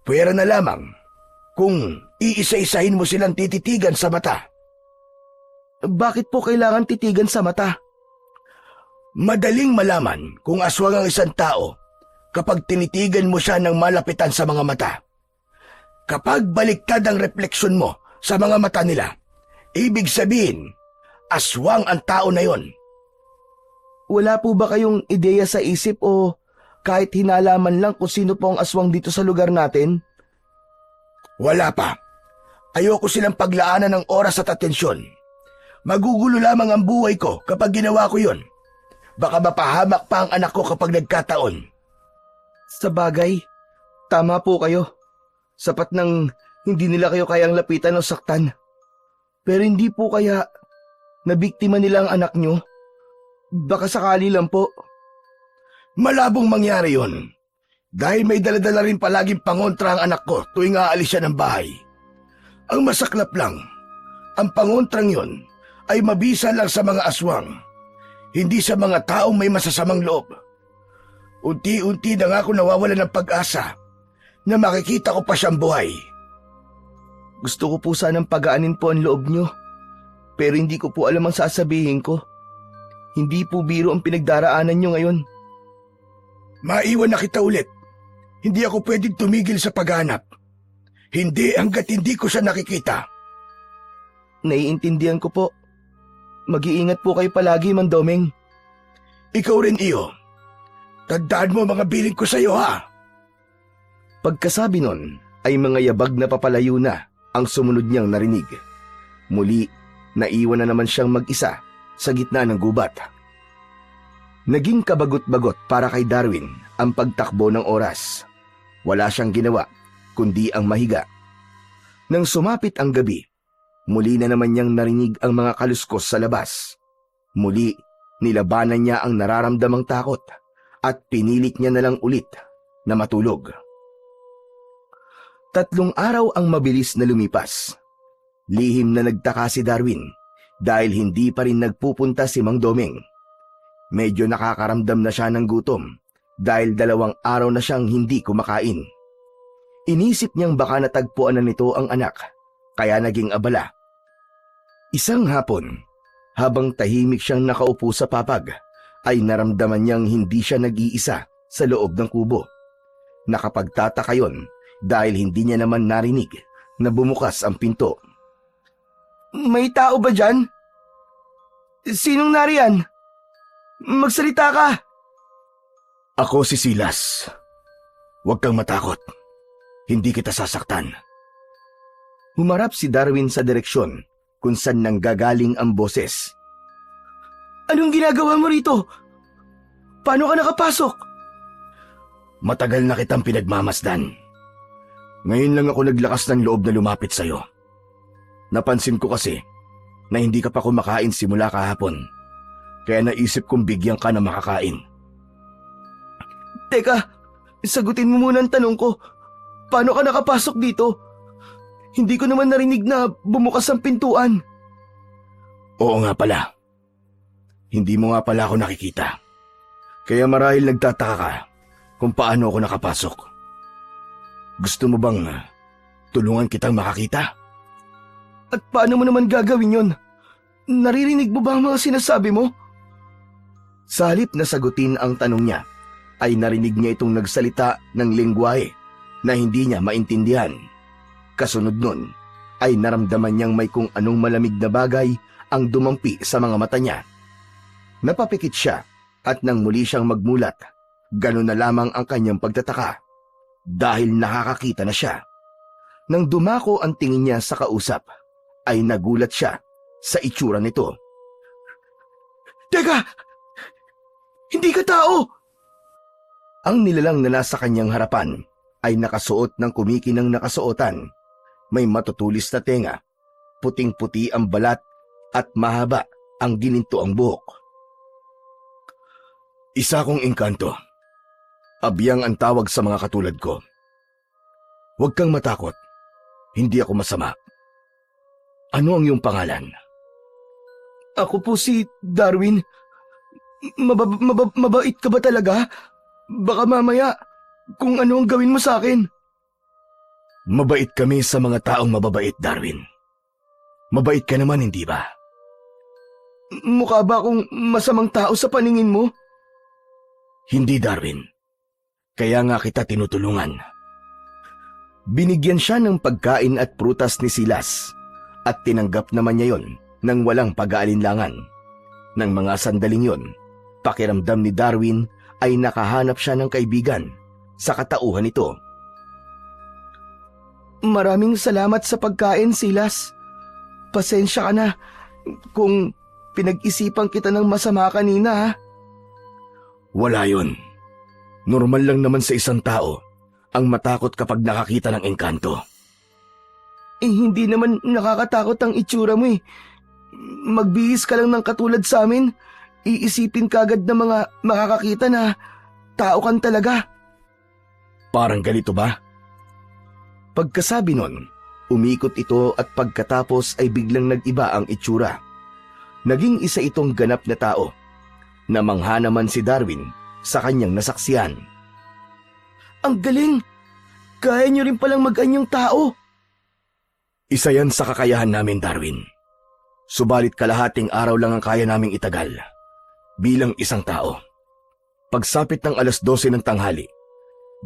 Pwera na lamang kung iisa-isahin mo silang tititigan sa mata. Bakit po kailangan titigan sa mata? Madaling malaman kung aswang ang isang tao kapag tinitigan mo siya ng malapitan sa mga mata. Kapag baliktad ang refleksyon mo sa mga mata nila, ibig sabihin, aswang ang tao na yon. Wala po ba kayong ideya sa isip o kahit hinalaman lang kung sino po ang aswang dito sa lugar natin? Wala pa. Ayoko silang paglaanan ng oras at atensyon. Magugulo lamang ang buhay ko kapag ginawa ko yon. Baka mapahamak pa ang anak ko kapag nagkataon. Sa bagay, tama po kayo. Sapat nang hindi nila kayo kayang lapitan o saktan. Pero hindi po kaya nabiktima nila ang anak nyo? Baka sakali lang po. Malabong mangyari yon. Dahil may daladala rin palaging pangontra ang anak ko tuwing aalis siya ng bahay. Ang masaklap lang, ang pangontrang yon ay mabisa lang sa mga aswang, hindi sa mga taong may masasamang loob. Unti-unti na nga ako nawawala ng pag-asa na makikita ko pa siyang buhay. Gusto ko po sanang pagaanin po ang loob nyo, pero hindi ko po alam ang sasabihin ko. Hindi po biro ang pinagdaraanan nyo ngayon. Maiwan na kita ulit. Hindi ako pwedeng tumigil sa paghanap. Hindi hanggat hindi ko siya nakikita. Naiintindihan ko po. Mag-iingat po kayo palagi, Mandomeng. Ikaw rin, Iyo. Tandaan mo mga biling ko sa iyo, ha? Pagkasabi nun, ay mga yabag na papalayo na ang sumunod niyang narinig. Muli, naiwan na naman siyang mag-isa sa gitna ng gubat. Naging kabagot-bagot para kay Darwin ang pagtakbo ng oras. Wala siyang ginawa, kundi ang mahiga. Nang sumapit ang gabi, muli na naman niyang narinig ang mga kaluskos sa labas. Muli, nilabanan niya ang nararamdamang takot at pinilit niya na lang ulit na matulog. 3 araw ang mabilis na lumipas. Lihim na nagtaka si Darwin dahil hindi pa rin nagpupunta si Mang Domeng. Medyo nakakaramdam na siya ng gutom dahil 2 araw na siyang hindi kumakain. Inisip niyang baka natagpuan na nito ang anak, kaya naging abala. Isang hapon, habang tahimik siyang nakaupo sa papag, ay naramdaman niyang hindi siya nag-iisa sa loob ng kubo. Nakapagtataka yon dahil hindi niya naman narinig na bumukas ang pinto. May tao ba dyan? Sinong nariyan? Magsalita ka! Ako si Silas. Huwag kang matakot. Hindi kita sasaktan. Humarap si Darwin sa direksyon kung saan nanggagaling ang boses. Anong ginagawa mo rito? Paano ka nakapasok? Matagal na kitang pinagmamasdan. Ngayon lang ako naglakas ng loob na lumapit sa'yo. Napansin ko kasi na hindi ka pa kumakain simula kahapon. Kaya naisip kong bigyan ka na makakain. Teka, sagutin mo muna ang tanong ko. Paano ka nakapasok dito? Hindi ko naman narinig na bumukas ang pintuan. Oo nga pala. Hindi mo nga pala ako nakikita. Kaya marahil nagtataka ka kung paano ako nakapasok. Gusto mo bang tulungan kitang makakita? At paano mo naman gagawin yon? Naririnig mo ba ang mga sinasabi mo? Sa halip na sagutin ang tanong niya, ay narinig niya itong nagsalita ng lengguwahe na hindi niya maintindihan. Kasunod nun, ay naramdaman niyang may kung anong malamig na bagay ang dumampi sa mga mata niya. Napapikit siya at nang muli siyang magmulat, ganun na lamang ang kanyang pagtataka dahil nakakakita na siya. Nang dumako ang tingin niya sa kausap, ay nagulat siya sa itsura nito. Teka! Hindi ka tao! Ang nilalang na nasa kanyang harapan ay nakasuot ng kumikinang nakasuotan. May matutulis na tenga, puting-puti ang balat at mahaba ang gininto ang buhok. Isa kong engkanto. Abiyang ang tawag sa mga katulad ko. Huwag kang matakot. Hindi ako masama. Ano ang iyong pangalan? Ako po si Darwin. Mabait ka ba talaga? Baka mamaya kung ano ang gawin mo sa akin. Mabait kami sa mga taong mababait, Darwin. Mabait ka naman, hindi ba? Mukha ba akong masamang tao sa paningin mo? Hindi, Darwin. Kaya nga kita tinutulungan. Binigyan siya ng pagkain at prutas ni Silas at tinanggap naman niya yon nang walang pag-aalinlangan. Nang mga sandaling yon, pakiramdam ni Darwin ay nakahanap siya ng kaibigan sa katauhan nito. Maraming salamat sa pagkain, Silas. Pasensya ka na kung pinag-isipan kita ng masama kanina, ha? Wala yon. Normal lang naman sa isang tao ang matakot kapag nakakita ng engkanto. Hindi naman nakakatakot ang itsura mo eh. Magbihis ka lang ng katulad sa amin, iisipin kagad ng mga makakakita na tao kan talaga. Parang ganito ba? Pagkasabi nun, umikot ito at pagkatapos ay biglang nag-iba ang itsura. Naging isa itong ganap na tao. Namangha naman si Darwin sa kanyang nasaksihan. Ang galing! Kaya niyo rin palang mag-anyong tao. Isa yan sa kakayahan namin, Darwin. Subalit kalahating araw lang ang kaya naming itagal bilang isang tao. Pagsapit ng 12:00 ng tanghali,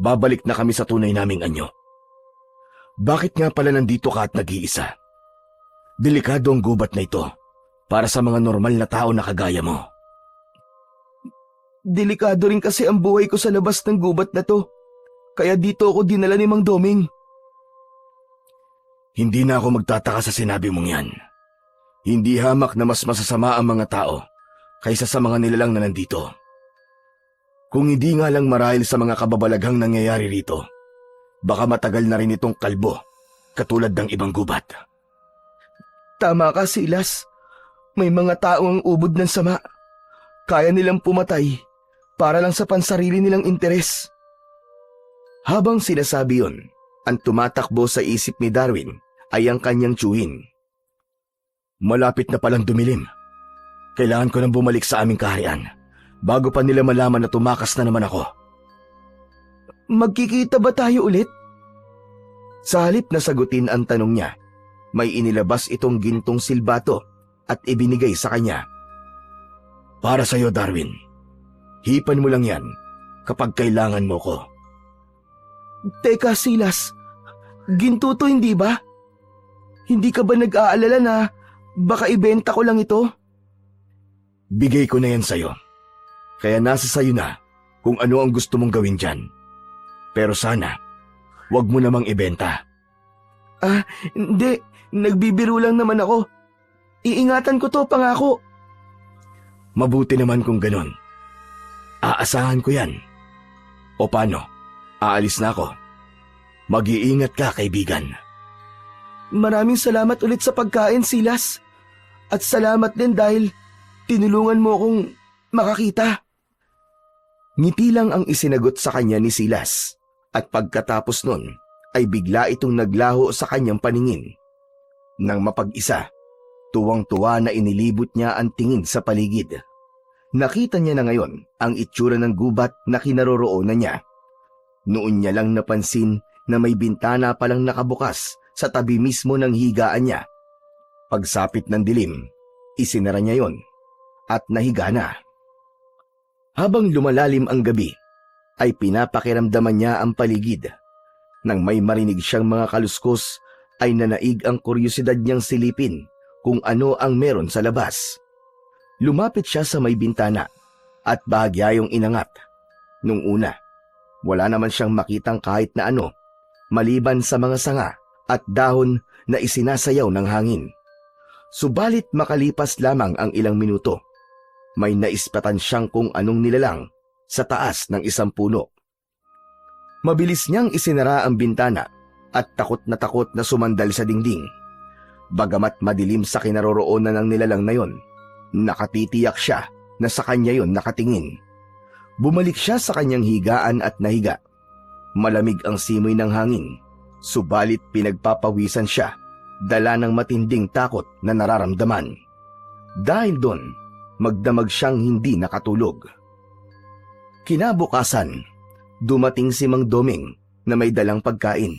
babalik na kami sa tunay naming anyo. Bakit nga pala nandito ka at nag-iisa? Delikado ang gubat na ito para sa mga normal na tao na kagaya mo. Delikado rin kasi ang buhay ko sa labas ng gubat na to. Kaya dito ako dinala ni Mang Doming. Hindi na ako magtataka sa sinabi mong yan. Hindi hamak na mas masasama ang mga tao kaysa sa mga nilalang na nandito. Kung hindi nga lang marahil sa mga kababalaghang nangyayari rito, baka matagal na rin itong kalbo, katulad ng ibang gubat. Tama ka, Silas. May mga tao ang ubod ng sama. Kaya nilang pumatay para lang sa pansarili nilang interes. Habang sinasabi yun, ang tumatakbo sa isip ni Darwin ay ang kanyang tiyuhin. Malapit na palang dumilim. Kailangan ko nang bumalik sa aming kaharian bago pa nila malaman na tumakas na naman ako. Magkikita ba tayo ulit? Sa halip na sagutin ang tanong niya, may inilabas itong gintong silbato at ibinigay sa kanya. Para sa'yo, Darwin. Hipan mo lang yan kapag kailangan mo ko. Teka, Silas. Ginto to, hindi ba? Hindi ka ba nag-aalala na baka ibenta ko lang ito? Bigay ko na yan sa'yo. Kaya nasa sa'yo na kung ano ang gusto mong gawin dyan. Pero sana, wag mo namang ibenta. Hindi. Nagbibiro lang naman ako. Iingatan ko to, pangako. Mabuti naman kung ganon. Aasahan ko yan. O paano? Aalis na ako. Mag-iingat ka, kaibigan. Maraming salamat ulit sa pagkain, Silas. At salamat din dahil tinulungan mo akong makakita. Ngiti lang ang isinagot sa kanya ni Silas at pagkatapos nun ay bigla itong naglaho sa kanyang paningin. Nang mapag-isa, tuwang-tuwa na inilibot niya ang tingin sa paligid. Nakita niya na ngayon ang itsura ng gubat na kinaroroonan niya. Noon niya lang napansin na may bintana palang nakabukas sa tabi mismo ng higaan niya. Pagsapit ng dilim, isinara niya yon at nahiga na. Habang lumalalim ang gabi, ay pinapakiramdaman niya ang paligid. Nang may marinig siyang mga kaluskos, ay nanaig ang kuryosidad niyang silipin kung ano ang meron sa labas. Lumapit siya sa may bintana at bahagyayong inangat. Nung una, wala naman siyang makitang kahit na ano, maliban sa mga sanga at dahon na isinasayaw ng hangin. Subalit makalipas lamang ang ilang minuto, may naispatan siyang kung anong nilalang sa taas ng isang puno. Mabilis niyang isinara ang bintana at takot na sumandal sa dingding. Bagamat madilim sa kinaroroonan ng nilalang na yon, nakatitiyak siya na sa kanya yon nakatingin. Bumalik siya sa kanyang higaan at nahiga. Malamig ang simoy ng hangin, subalit pinagpapawisan siya, dala ng matinding takot na nararamdaman. Dahil doon, magdamag siyang hindi nakatulog. Kinabukasan, dumating si Mang Doming na may dalang pagkain.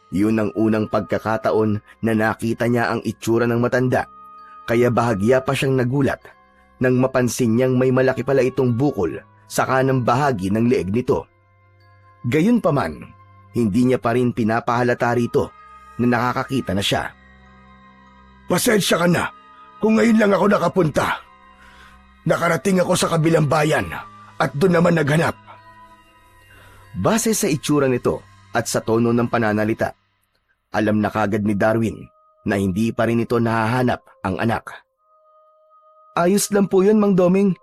Yun ang unang pagkakataon na nakita niya ang itsura ng matanda, kaya bahagya pa siyang nagulat nang mapansin niyang may malaki pala itong bukol sa kanang bahagi ng leeg nito. Gayunpaman, hindi niya pa rin pinapahalata rito na nakakakita na siya. Pasensya ka na kung ngayon lang ako nakapunta. Nakarating ako sa kabilang bayan at doon naman naghanap. Base sa itsura nito at sa tono ng pananalita, alam na kagad ni Darwin na hindi pa rin ito nahahanap ang anak. Ayos lang po yun, Mang Doming.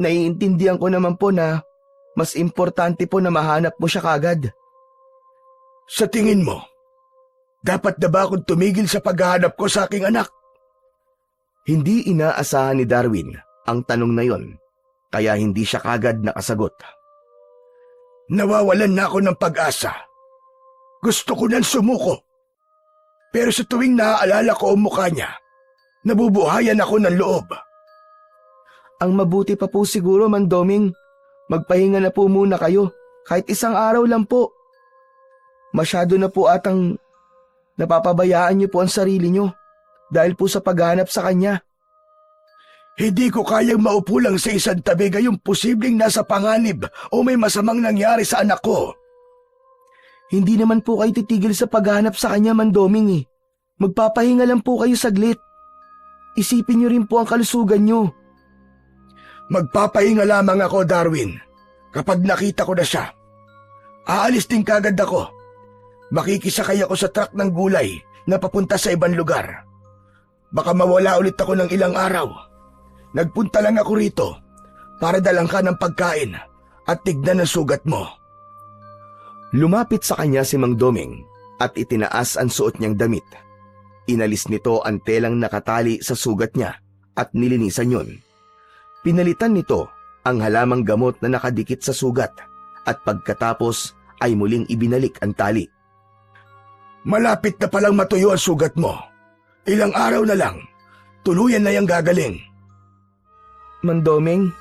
Naiintindihan ko naman po na mas importante po na mahanap mo siya kagad. Sa tingin mo, dapat na ba akong tumigil sa paghahanap ko sa aking anak? Hindi inaasahan ni Darwin ang tanong na yon, kaya hindi siya kagad nakasagot. Nawawalan na ako ng pag-asa. Gusto ko nang sumuko. Pero sa tuwing naaalala ko ang mukha niya, nabubuhayan ako ng loob. Ang mabuti pa po siguro, Mandoming, magpahinga na po muna kayo, kahit isang araw lang po. Masyado na po atang napapabayaan niyo po ang sarili niyo dahil po sa paghanap sa kanya. Hindi ko kayang maupo lang sa isang tabi gayong posibleng nasa panganib o may masamang nangyari sa anak ko. Hindi naman po kayo titigil sa paghanap sa kanya, Mandoming eh. Magpapahinga lang po kayo saglit. Isipin niyo rin po ang kalusugan niyo. Magpapahinga lamang ako, Darwin. Kapag nakita ko na siya, aalis din kagad ako. Makikisakay ako sa truck ng gulay na papunta sa ibang lugar. Baka mawala ulit ako ng ilang araw. Nagpunta lang ako rito para dalang ka ng pagkain at tignan ang sugat mo. Lumapit sa kanya si Mang Doming at itinaas ang suot niyang damit. Inalis nito ang telang nakatali sa sugat niya at nilinisan yun. Pinalitan nito ang halamang gamot na nakadikit sa sugat at pagkatapos ay muling ibinalik ang tali. Malapit na palang matuyo ang sugat mo. Ilang araw na lang, tuluyan na yung gagaling. Mandoming,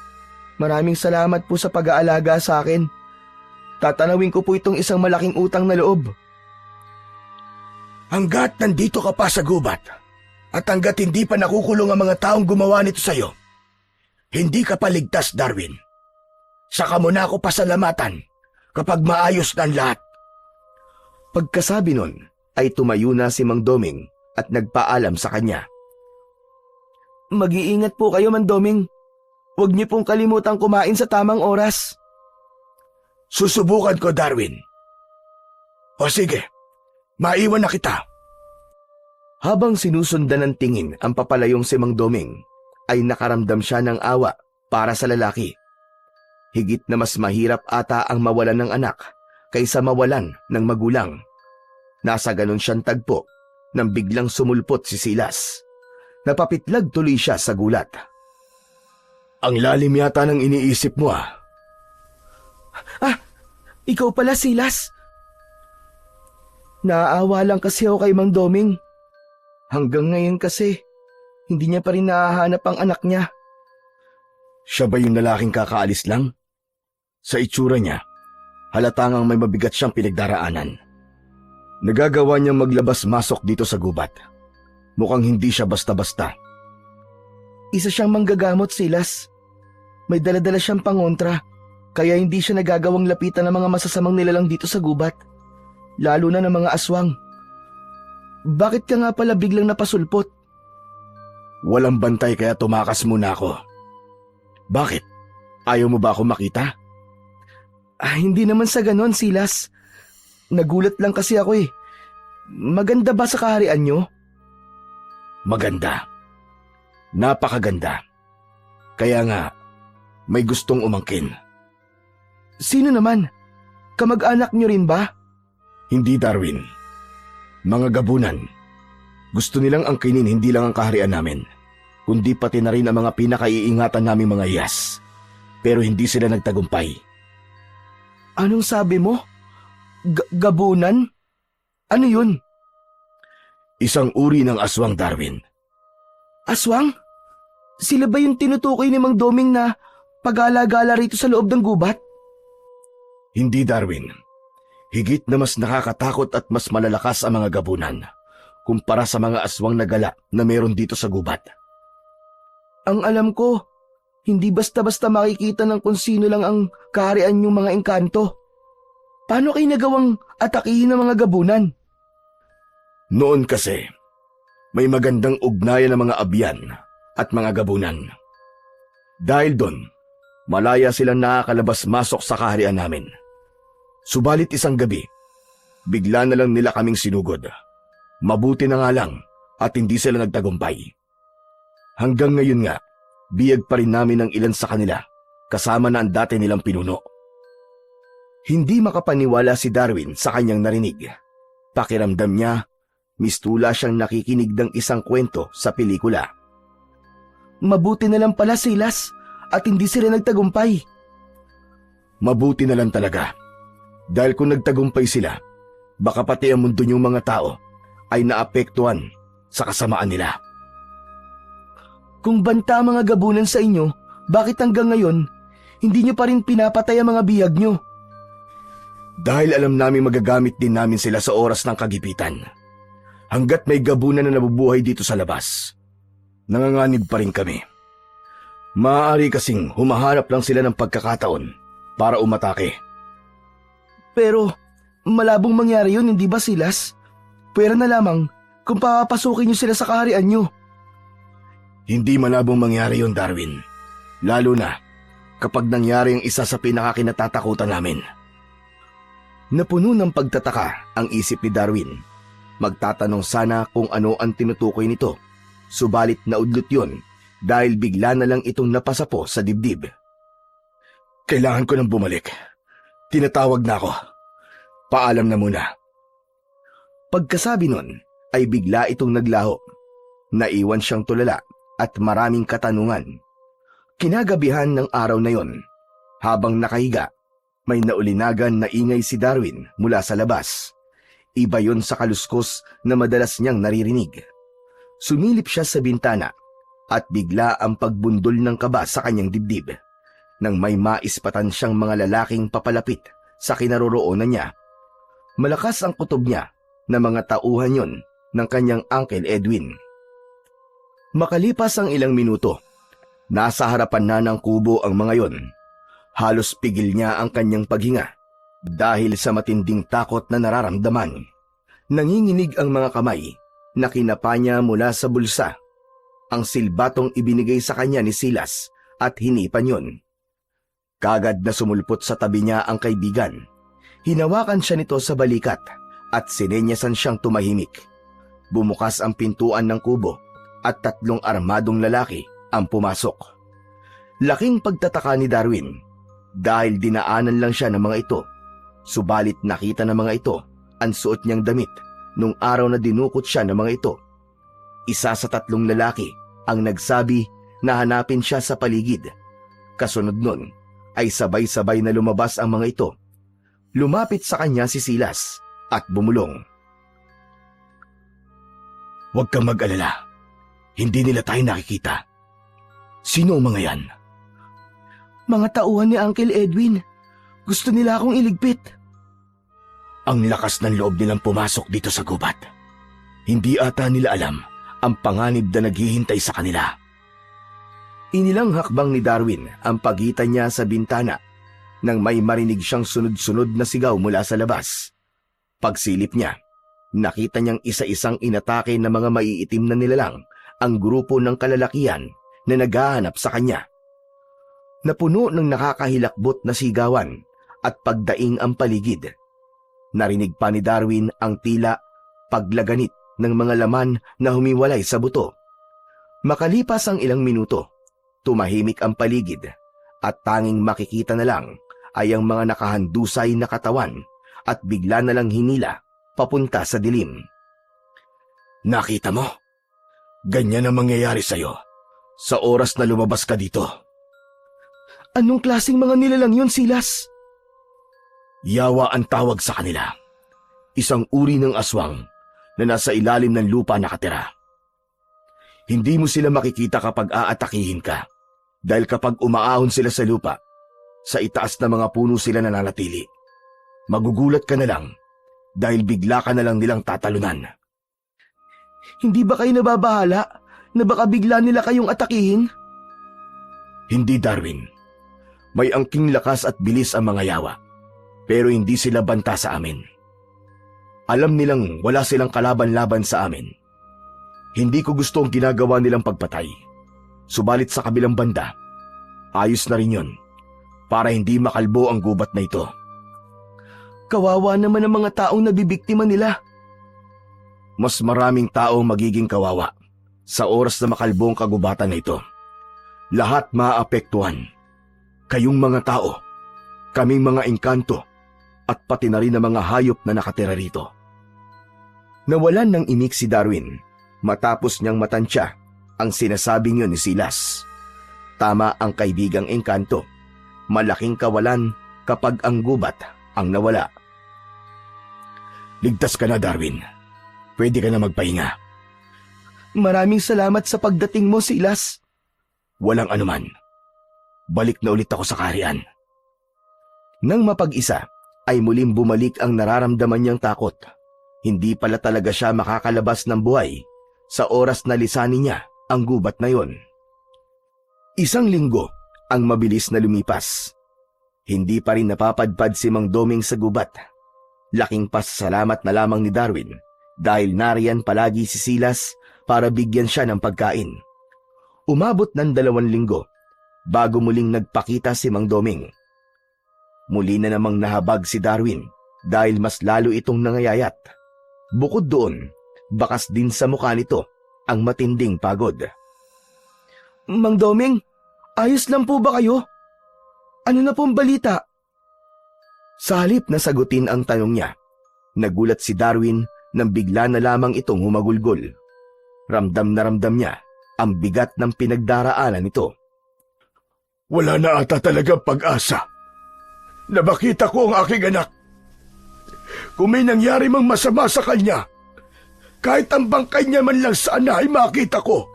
maraming salamat po sa pag-aalaga sa akin. Tatanawin ko po itong isang malaking utang na loob. Hanggat nandito ka pa sa gubat at hanggat hindi pa nakukulong ang mga taong gumawa nito sa'yo, hindi ka pa ligtas, Darwin. Saka mo na ako pasalamatan kapag maayos na ang lahat. Pagkasabi nun ay tumayo na si Mang Doming at nagpaalam sa kanya. Mag-iingat po kayo, Mandoming. Huwag niyo pong kalimutang kumain sa tamang oras. Susubukan ko, Darwin. O sige, maiwan na kita. Habang sinusundan ng tingin ang papalayong si Mang Doming, ay nakaramdam siya ng awa para sa lalaki. Higit na mas mahirap ata ang mawalan ng anak kaysa mawalan ng magulang. Nasa ganon siyang tagpo nang biglang sumulpot si Silas. Napapitlag tuloy siya sa gulat. Ang lalim yata ng iniisip mo ah. Ikaw pala, Silas. Naaawa lang kasi ako kay Mang Doming. Hanggang ngayon kasi, hindi niya pa rin nahahanap ang anak niya. Siya ba yung lalaking kakaalis lang? Sa itsura niya, halatang may mabigat siyang pinagdaraanan. Nagagawa niyang maglabas-masok dito sa gubat. Mukhang hindi siya basta-basta. Isa siyang manggagamot, Silas. May dala-dala siyang pangontra, kaya hindi siya nagagawang lapitan ng mga masasamang nilalang dito sa gubat. Lalo na ng mga aswang. Bakit ka nga pala biglang napasulpot? Walang bantay kaya tumakas muna ako. Bakit? Ayaw mo ba ako makita? Hindi naman sa ganon, Silas. Nagulat lang kasi ako eh. Maganda ba sa kaharian niyo? Maganda. Napakaganda. Kaya nga, may gustong umangkin. Sino naman? Kamag-anak niyo rin ba? Hindi, Darwin. Mga gabunan. Gusto nilang angkinin hindi lang ang kaharian namin, kundi pati na rin ang mga pinakaiingatan naming mga iyas. Pero hindi sila nagtagumpay. Anong sabi mo? Gabunan? Ano yun? Isang uri ng aswang, Darwin. Aswang? Sila ba yung tinutukoy ni Mang Doming na pag-alagala rito sa loob ng gubat? Hindi, Darwin. Higit na mas nakakatakot at mas malalakas ang mga gabunan kumpara sa mga aswang na gala na meron dito sa gubat. Ang alam ko, hindi basta-basta makikita ng kung sino lang ang kaharian yung mga engkanto. Paano kayo nagawang atakihin ng mga gabunan? Noon kasi, may magandang ugnayan ng mga abyan at mga gabunan. Dahil doon, malaya silang nakakalabas-masok sa kaharian namin. Subalit isang gabi, bigla na lang nila kaming sinugod. Mabuti na nga lang at hindi sila nagtagumpay. Hanggang ngayon nga, biyag pa rin namin ang ilan sa kanila, kasama na ang dati nilang pinuno. Hindi makapaniwala si Darwin sa kanyang narinig. Pakiramdam niya, mistula siyang nakikinig ng isang kwento sa pelikula. Mabuti na lang pala, Silas, at hindi sila nagtagumpay. Mabuti na lang talaga Dahil kung nagtagumpay sila, baka pati ang mundo niyong mga tao ay naapektuhan sa kasamaan nila. Kung banta ang mga gabunan sa inyo, bakit hanggang ngayon, hindi nyo pa rin pinapatay ang mga bihag nyo? Dahil alam namin magagamit din namin sila sa oras ng kagipitan. Hanggat may gabunan na nabubuhay dito sa labas, nanganganib pa rin kami. Maaari kasing humahanap lang sila ng pagkakataon para umatake. Pero malabong mangyari yun, hindi ba Silas? Pwera na lamang kung papasukin nyo sila sa kaharian nyo. Hindi malabong mangyari yun, Darwin. Lalo na kapag nangyari ang isa sa pinakakinatatakutan namin. Napuno ng pagtataka ang isip ni Darwin. Magtatanong sana kung ano ang tinutukoy nito. Subalit naudlot yun dahil bigla na lang itong napasapo sa dibdib. Kailangan ko nang bumalik. Tinatawag na ako. Paalam na muna. Pagkasabi nun ay bigla itong naglaho. Naiwan siyang tulala at maraming katanungan. Kinagabihan ng araw na yon, habang nakahiga, may naulinagan na ingay si Darwin mula sa labas. Iba yon sa kaluskos na madalas niyang naririnig. Sumilip siya sa bintana at bigla ang pagbundol ng kaba sa kanyang dibdib nang may maispatan siyang mga lalaking papalapit sa kinaroroonan niya. Malakas ang kutob niya na mga tauhan yon ng kanyang Uncle Edwin. Makalipas ang ilang minuto, nasa harapan na ng kubo ang mga yon. Halos pigil niya ang kanyang paghinga dahil sa matinding takot na nararamdaman. Nanginginig ang mga kamay na kinapa niya mula sa bulsa. Ang silbatong ibinigay sa kanya ni Silas at hinipan yon. Kagad na sumulpot sa tabi niya ang kaibigan. Hinawakan siya nito sa balikat at sinenyasan siyang tumahimik. Bumukas ang pintuan ng kubo at 3 armadong lalaki ang pumasok. Laking pagtataka ni Darwin dahil dinaanan lang siya ng mga ito. Subalit nakita ng mga ito ang suot niyang damit nung araw na dinukot siya ng mga ito. Isa sa 3 lalaki ang nagsabi na hanapin siya sa paligid. Kasunod nun ay sabay-sabay na lumabas ang mga ito. Lumapit sa kanya si Silas at bumulong. "Huwag kang mag-alala. Hindi nila tayo nakikita. Sino ang mga yan?" Mga tauhan ni Uncle Edwin. Gusto nila akong iligpit. Ang lakas ng loob nilang pumasok dito sa gubat. Hindi ata nila alam ang panganib na naghihintay sa kanila. Inilang hakbang ni Darwin ang pagitan niya sa bintana nang may marinig siyang sunod-sunod na sigaw mula sa labas. Pagsilip niya, nakita niyang isa-isang inatake na mga maiitim na nilalang ang grupo ng kalalakihan na naghahanap sa kanya. Napuno ng nakakahilakbot na sigawan at pagdaing ang paligid. Narinig pa ni Darwin ang tila paglaganit ng mga laman na humiwalay sa buto. Makalipas ang ilang minuto, tumahimik ang paligid at tanging makikita na lang ay ang mga nakahandusay na katawan at bigla na lang hinila papunta sa dilim. "Nakita mo? Ganyan ang mangyayari sa'yo sa oras na lumabas ka dito." Anong klaseng mga nilalang yun, Silas? Yawa ang tawag sa kanila. Isang uri ng aswang na nasa ilalim ng lupa nakatira. Hindi mo sila makikita kapag aatakihin ka dahil kapag umaahon sila sa lupa, sa itaas na mga puno sila nananatili. Magugulat ka na lang dahil bigla ka na lang nilang tatalunan. Hindi ba kayo nababahala na baka bigla nila kayong atakihin? Hindi, Darwin. May angking lakas at bilis ang mga yawa, pero hindi sila banta sa amin. Alam nilang wala silang kalaban-laban sa amin. Hindi ko gusto ang ginagawa nilang pagpatay. Subalit sa kabilang banda, ayos na rin yun para hindi makalbo ang gubat na ito. Kawawa naman ang mga taong nabibiktima nila. Mas maraming tao magiging kawawa sa oras na makalbo ang kagubatan na ito. Lahat maaapektuhan. Kayong mga tao, kaming mga engkanto, at pati na rin ang mga hayop na nakatira rito. Nawalan ng imik si Darwin matapos niyang matansya ang sinasabing yun ni Silas. Tama ang kaibigang engkanto. Malaking kawalan kapag ang gubat ang nawala. Ligtas ka na, Darwin. Pwede ka na magpahinga. Maraming salamat sa pagdating mo, Silas. Walang anuman. Balik na ulit ako sa kaharian. Nang mapag-isa, ay muling bumalik ang nararamdaman niyang takot. Hindi pala talaga siya makakalabas ng buhay sa oras na lisanin niya ang gubat na yon. Isang linggo ang mabilis na lumipas. Hindi pa rin napapadpad si Mang Doming sa gubat. Laking pasasalamat na lamang ni Darwin dahil nariyan palagi si Silas para bigyan siya ng pagkain. Umabot ng 2 linggo bago muling nagpakita si Mang Doming. Muli na namang nahabag si Darwin dahil mas lalo itong nangayayat. Bukod doon, bakas din sa mukha nito ang matinding pagod. Mang Doming, ayos lang po ba kayo? Ano na pong balita? Sa halip na sagutin ang tanong niya, nagulat si Darwin nang bigla na lamang itong humagulgol. Ramdam na ramdam niya ang bigat ng pinagdaraanan nito. Wala na ata talagang pag-asa na makita ko ang aking anak. Kung may nangyari mang masama sa kanya, kahit ang bangkay niya man lang sana ay makita ko.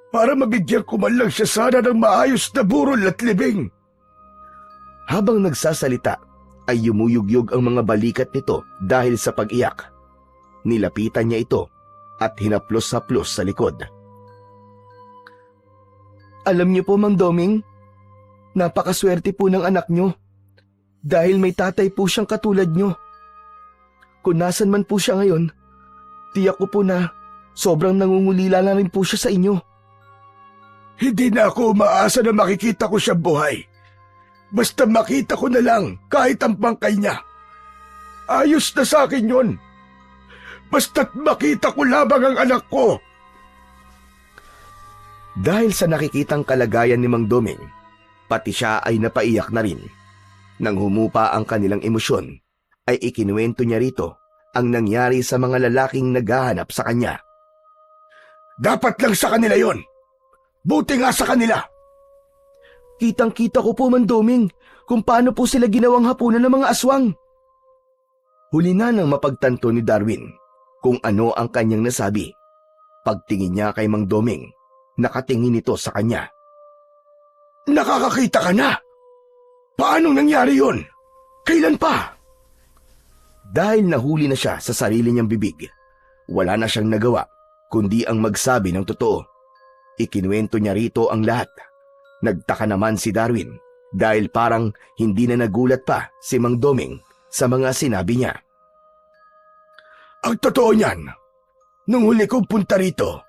Para mabigyan ko man lang siya sana ng maayos na burol at libing. Habang nagsasalita, ay yumuyugyog ang mga balikat nito dahil sa pag-iyak. Nilapitan niya ito at hinaplos-haplos sa likod. Alam niyo po, Mang Doming, napakaswerte po ng anak niyo. Dahil may tatay po siyang katulad niyo. Kung nasan man po siya ngayon, tiyak ko po na sobrang nangungulila na rin po siya sa inyo. Hindi na ako umaasa na makikita ko siya buhay. Basta makita ko na lang kahit ang bangkay niya. Ayos na sa akin yun. Basta't makita ko lamang ang anak ko. Dahil sa nakikitang kalagayan ni Mang Doming, pati siya ay napaiyak na rin. Nang humupa ang kanilang emosyon, ay ikinuwento niya rito ang nangyari sa mga lalaking naghahanap sa kanya. Dapat lang sa kanila yon. Buti nga sa kanila. Kitang-kita ko po, Mang Doming, kung paano po sila ginawang hapunan ng mga aswang. Huli na nang mapagtanto ni Darwin kung ano ang kanyang nasabi. Pagtingin niya kay Mang Doming, nakatingin ito sa kanya. Nakakakita ka na? Paanong nangyari yon? Kailan pa? Dahil nahuli na siya sa sarili niyang bibig, wala na siyang nagawa kundi ang magsabi ng totoo. Ikinuwento niya rito ang lahat. Nagtaka naman si Darwin dahil parang hindi na nagulat pa si Mang Doming sa mga sinabi niya. Ang totoo niyan, nung huli kong punta rito,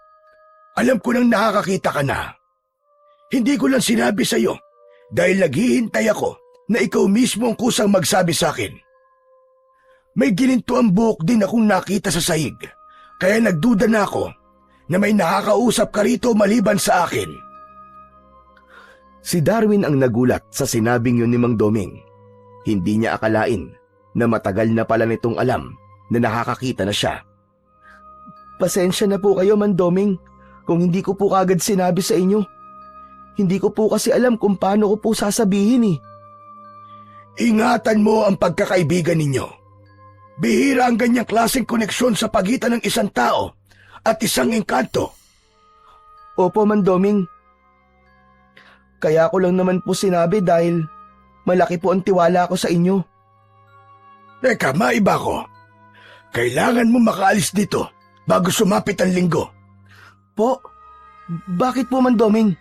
alam ko nang nakakakita ka na. Hindi ko lang sinabi sa iyo dahil naghihintay ako na ikaw mismo ang kusang magsabi sa akin. May gininto ang buhok din akong nakita sa sahig, kaya nagduda na ako na may nakakausap ka rito maliban sa akin. Si Darwin ang nagulat sa sinabing yun ni Mang Doming. Hindi niya akalain na matagal na pala nitong alam na nakakakita na siya. Pasensya na po kayo, Mang Doming, kung hindi ko po kagad sinabi sa inyo. Hindi ko po kasi alam kung paano ko po sasabihin eh. Ingatan mo ang pagkakaibigan ninyo. Bihira ang ganyang klaseng koneksyon sa pagitan ng isang tao at isang engkanto. Opo, Mang Doming. Kaya ko lang naman po sinabi dahil malaki po ang tiwala ko sa inyo. Teka, maiba ko. Kailangan mo makaalis dito bago sumapit ang linggo. Po? Bakit po, Mang Doming?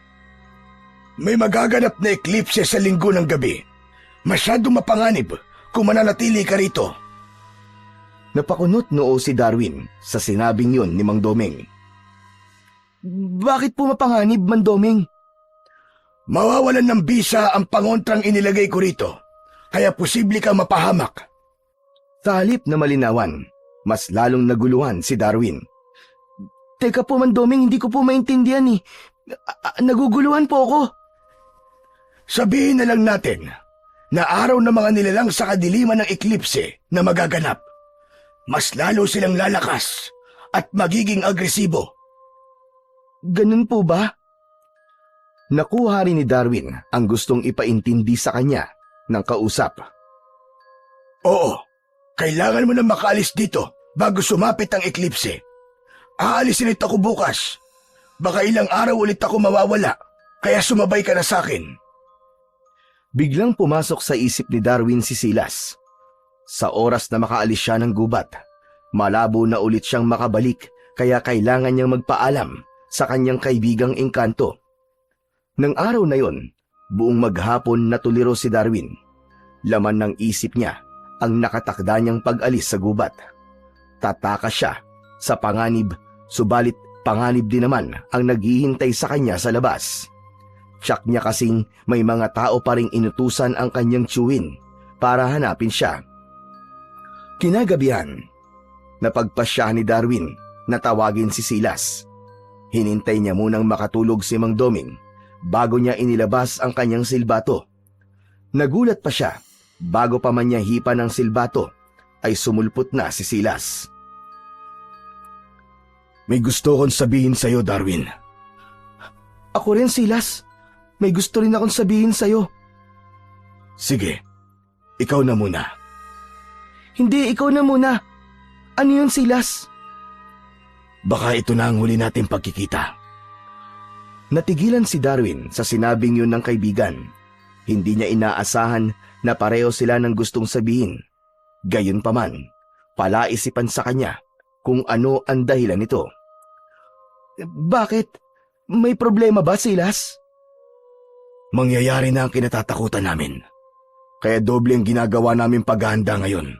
May magaganap na eklipse sa linggo ng gabi. Masyadong mapanganib kung mananatili ka rito. Napakunot noo si Darwin sa sinabing yun ni Mang Doming. Bakit po mapanganib, Mang Doming? Mawawalan ng bisa ang pangontrang inilagay ko rito, kaya posible kang mapahamak. Sa halip na malinawan, mas lalong naguluhan si Darwin. Teka po, Mang Doming, hindi ko po maintindihan eh. Naguguluhan po ako. Sabihin na lang natin na araw ng mga nilalang sa kadiliman ng eklipse na magaganap. Mas lalo silang lalakas at magiging agresibo. Ganun po ba? Nakuha rin ni Darwin ang gustong ipaintindi sa kanya ng kausap. Oo, Kailangan mo na makaalis dito bago sumapit ang eklipse. Aalisin ulit ako bukas. Baka ilang araw ulit ako mawawala, kaya sumabay ka na sa akin. Biglang pumasok sa isip ni Darwin si Silas. Sa oras na makaalis siya ng gubat, malabo na ulit siyang makabalik kaya kailangan niyang magpaalam sa kanyang kaibigang Engkanto. Nang araw na yon, buong maghapon natuliro si Darwin. Laman ng isip niya ang nakatakda niyang pag-alis sa gubat. Tataka siya sa panganib, subalit panganib din naman ang naghihintay sa kanya sa labas. Tiyak niya kasing may mga tao pa ring inutusan ang kanyang tiyuhin para hanapin siya. Kinagabihan, napagpasya ni Darwin na tawagin si Silas. Hinintay niya munang makatulog si Mang Doming bago niya inilabas ang kanyang silbato. Nagulat pa siya bago pa man niya hipan ng silbato ay sumulpot na si Silas. May gusto kong sabihin sa'yo, Darwin. Ako rin, Silas. May gusto rin akong sabihin sa'yo. Sige, ikaw na muna. Hindi, ikaw na muna. Ano yun, Silas? Baka ito na ang huli nating pagkikita. Natigilan si Darwin sa sinabing yun ng kaibigan. Hindi niya inaasahan na pareho sila ng gustong sabihin. Gayunpaman, palaisipan sa kanya kung ano ang dahilan nito. Bakit? May problema ba, Silas? Mangyayari na ang kinatatakutan namin. Kaya doble ang ginagawa namin paghahanda ngayon.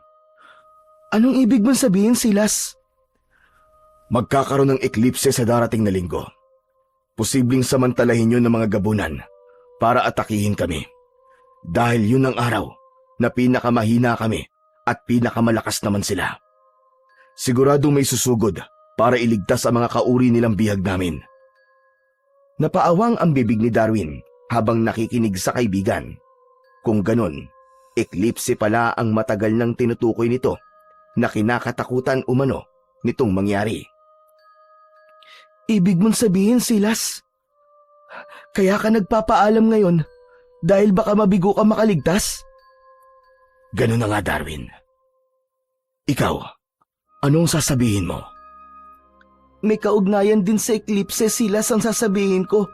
Anong ibig mong sabihin, Silas? Magkakaroon ng eklipse sa darating na linggo. Posibleng samantalahin yun ng mga gabunan para atakihin kami. Dahil yun ang araw na pinakamahina kami at pinakamalakas naman sila. Sigurado may susugod para iligtas ang mga kauri nilang bihag namin. Napaawang ang bibig ni Darwin habang nakikinig sa kaibigan. Kung ganon, eklipse pala ang matagal nang tinutukoy nito na kinakatakutan umano nitong mangyari. Ibig mong sabihin, Silas? Kaya ka nagpapaalam ngayon dahil baka mabigo ka makaligtas? Ganon na nga, Darwin. Ikaw, anong sasabihin mo? May kaugnayan din sa eklipse, Silas, ang sasabihin ko.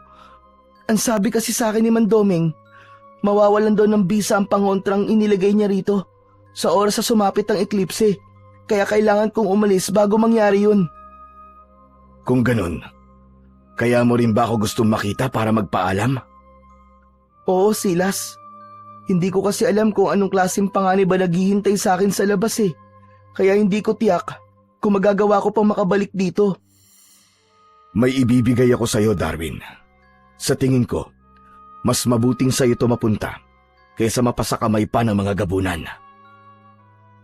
Ang sabi kasi sa akin ni Mandoming, mawawalan daw ng bisa ang pangontrang inilagay niya rito sa oras sa sumapit ang eklipse. Kaya kailangan kong umalis bago mangyari yun. Kung ganun, kaya mo rin ba ako gustong makita para magpaalam? Oo, Silas. Hindi ko kasi alam kung anong klaseng panganib ba naghihintay sa akin sa labas eh. Kaya hindi ko tiyak kung magagawa ko pang makabalik dito. May ibibigay ako sa iyo, Darwin. Sa tingin ko, mas mabuting sa iyo ito mapunta kaysa mapasakamay pa ng mga gabunan.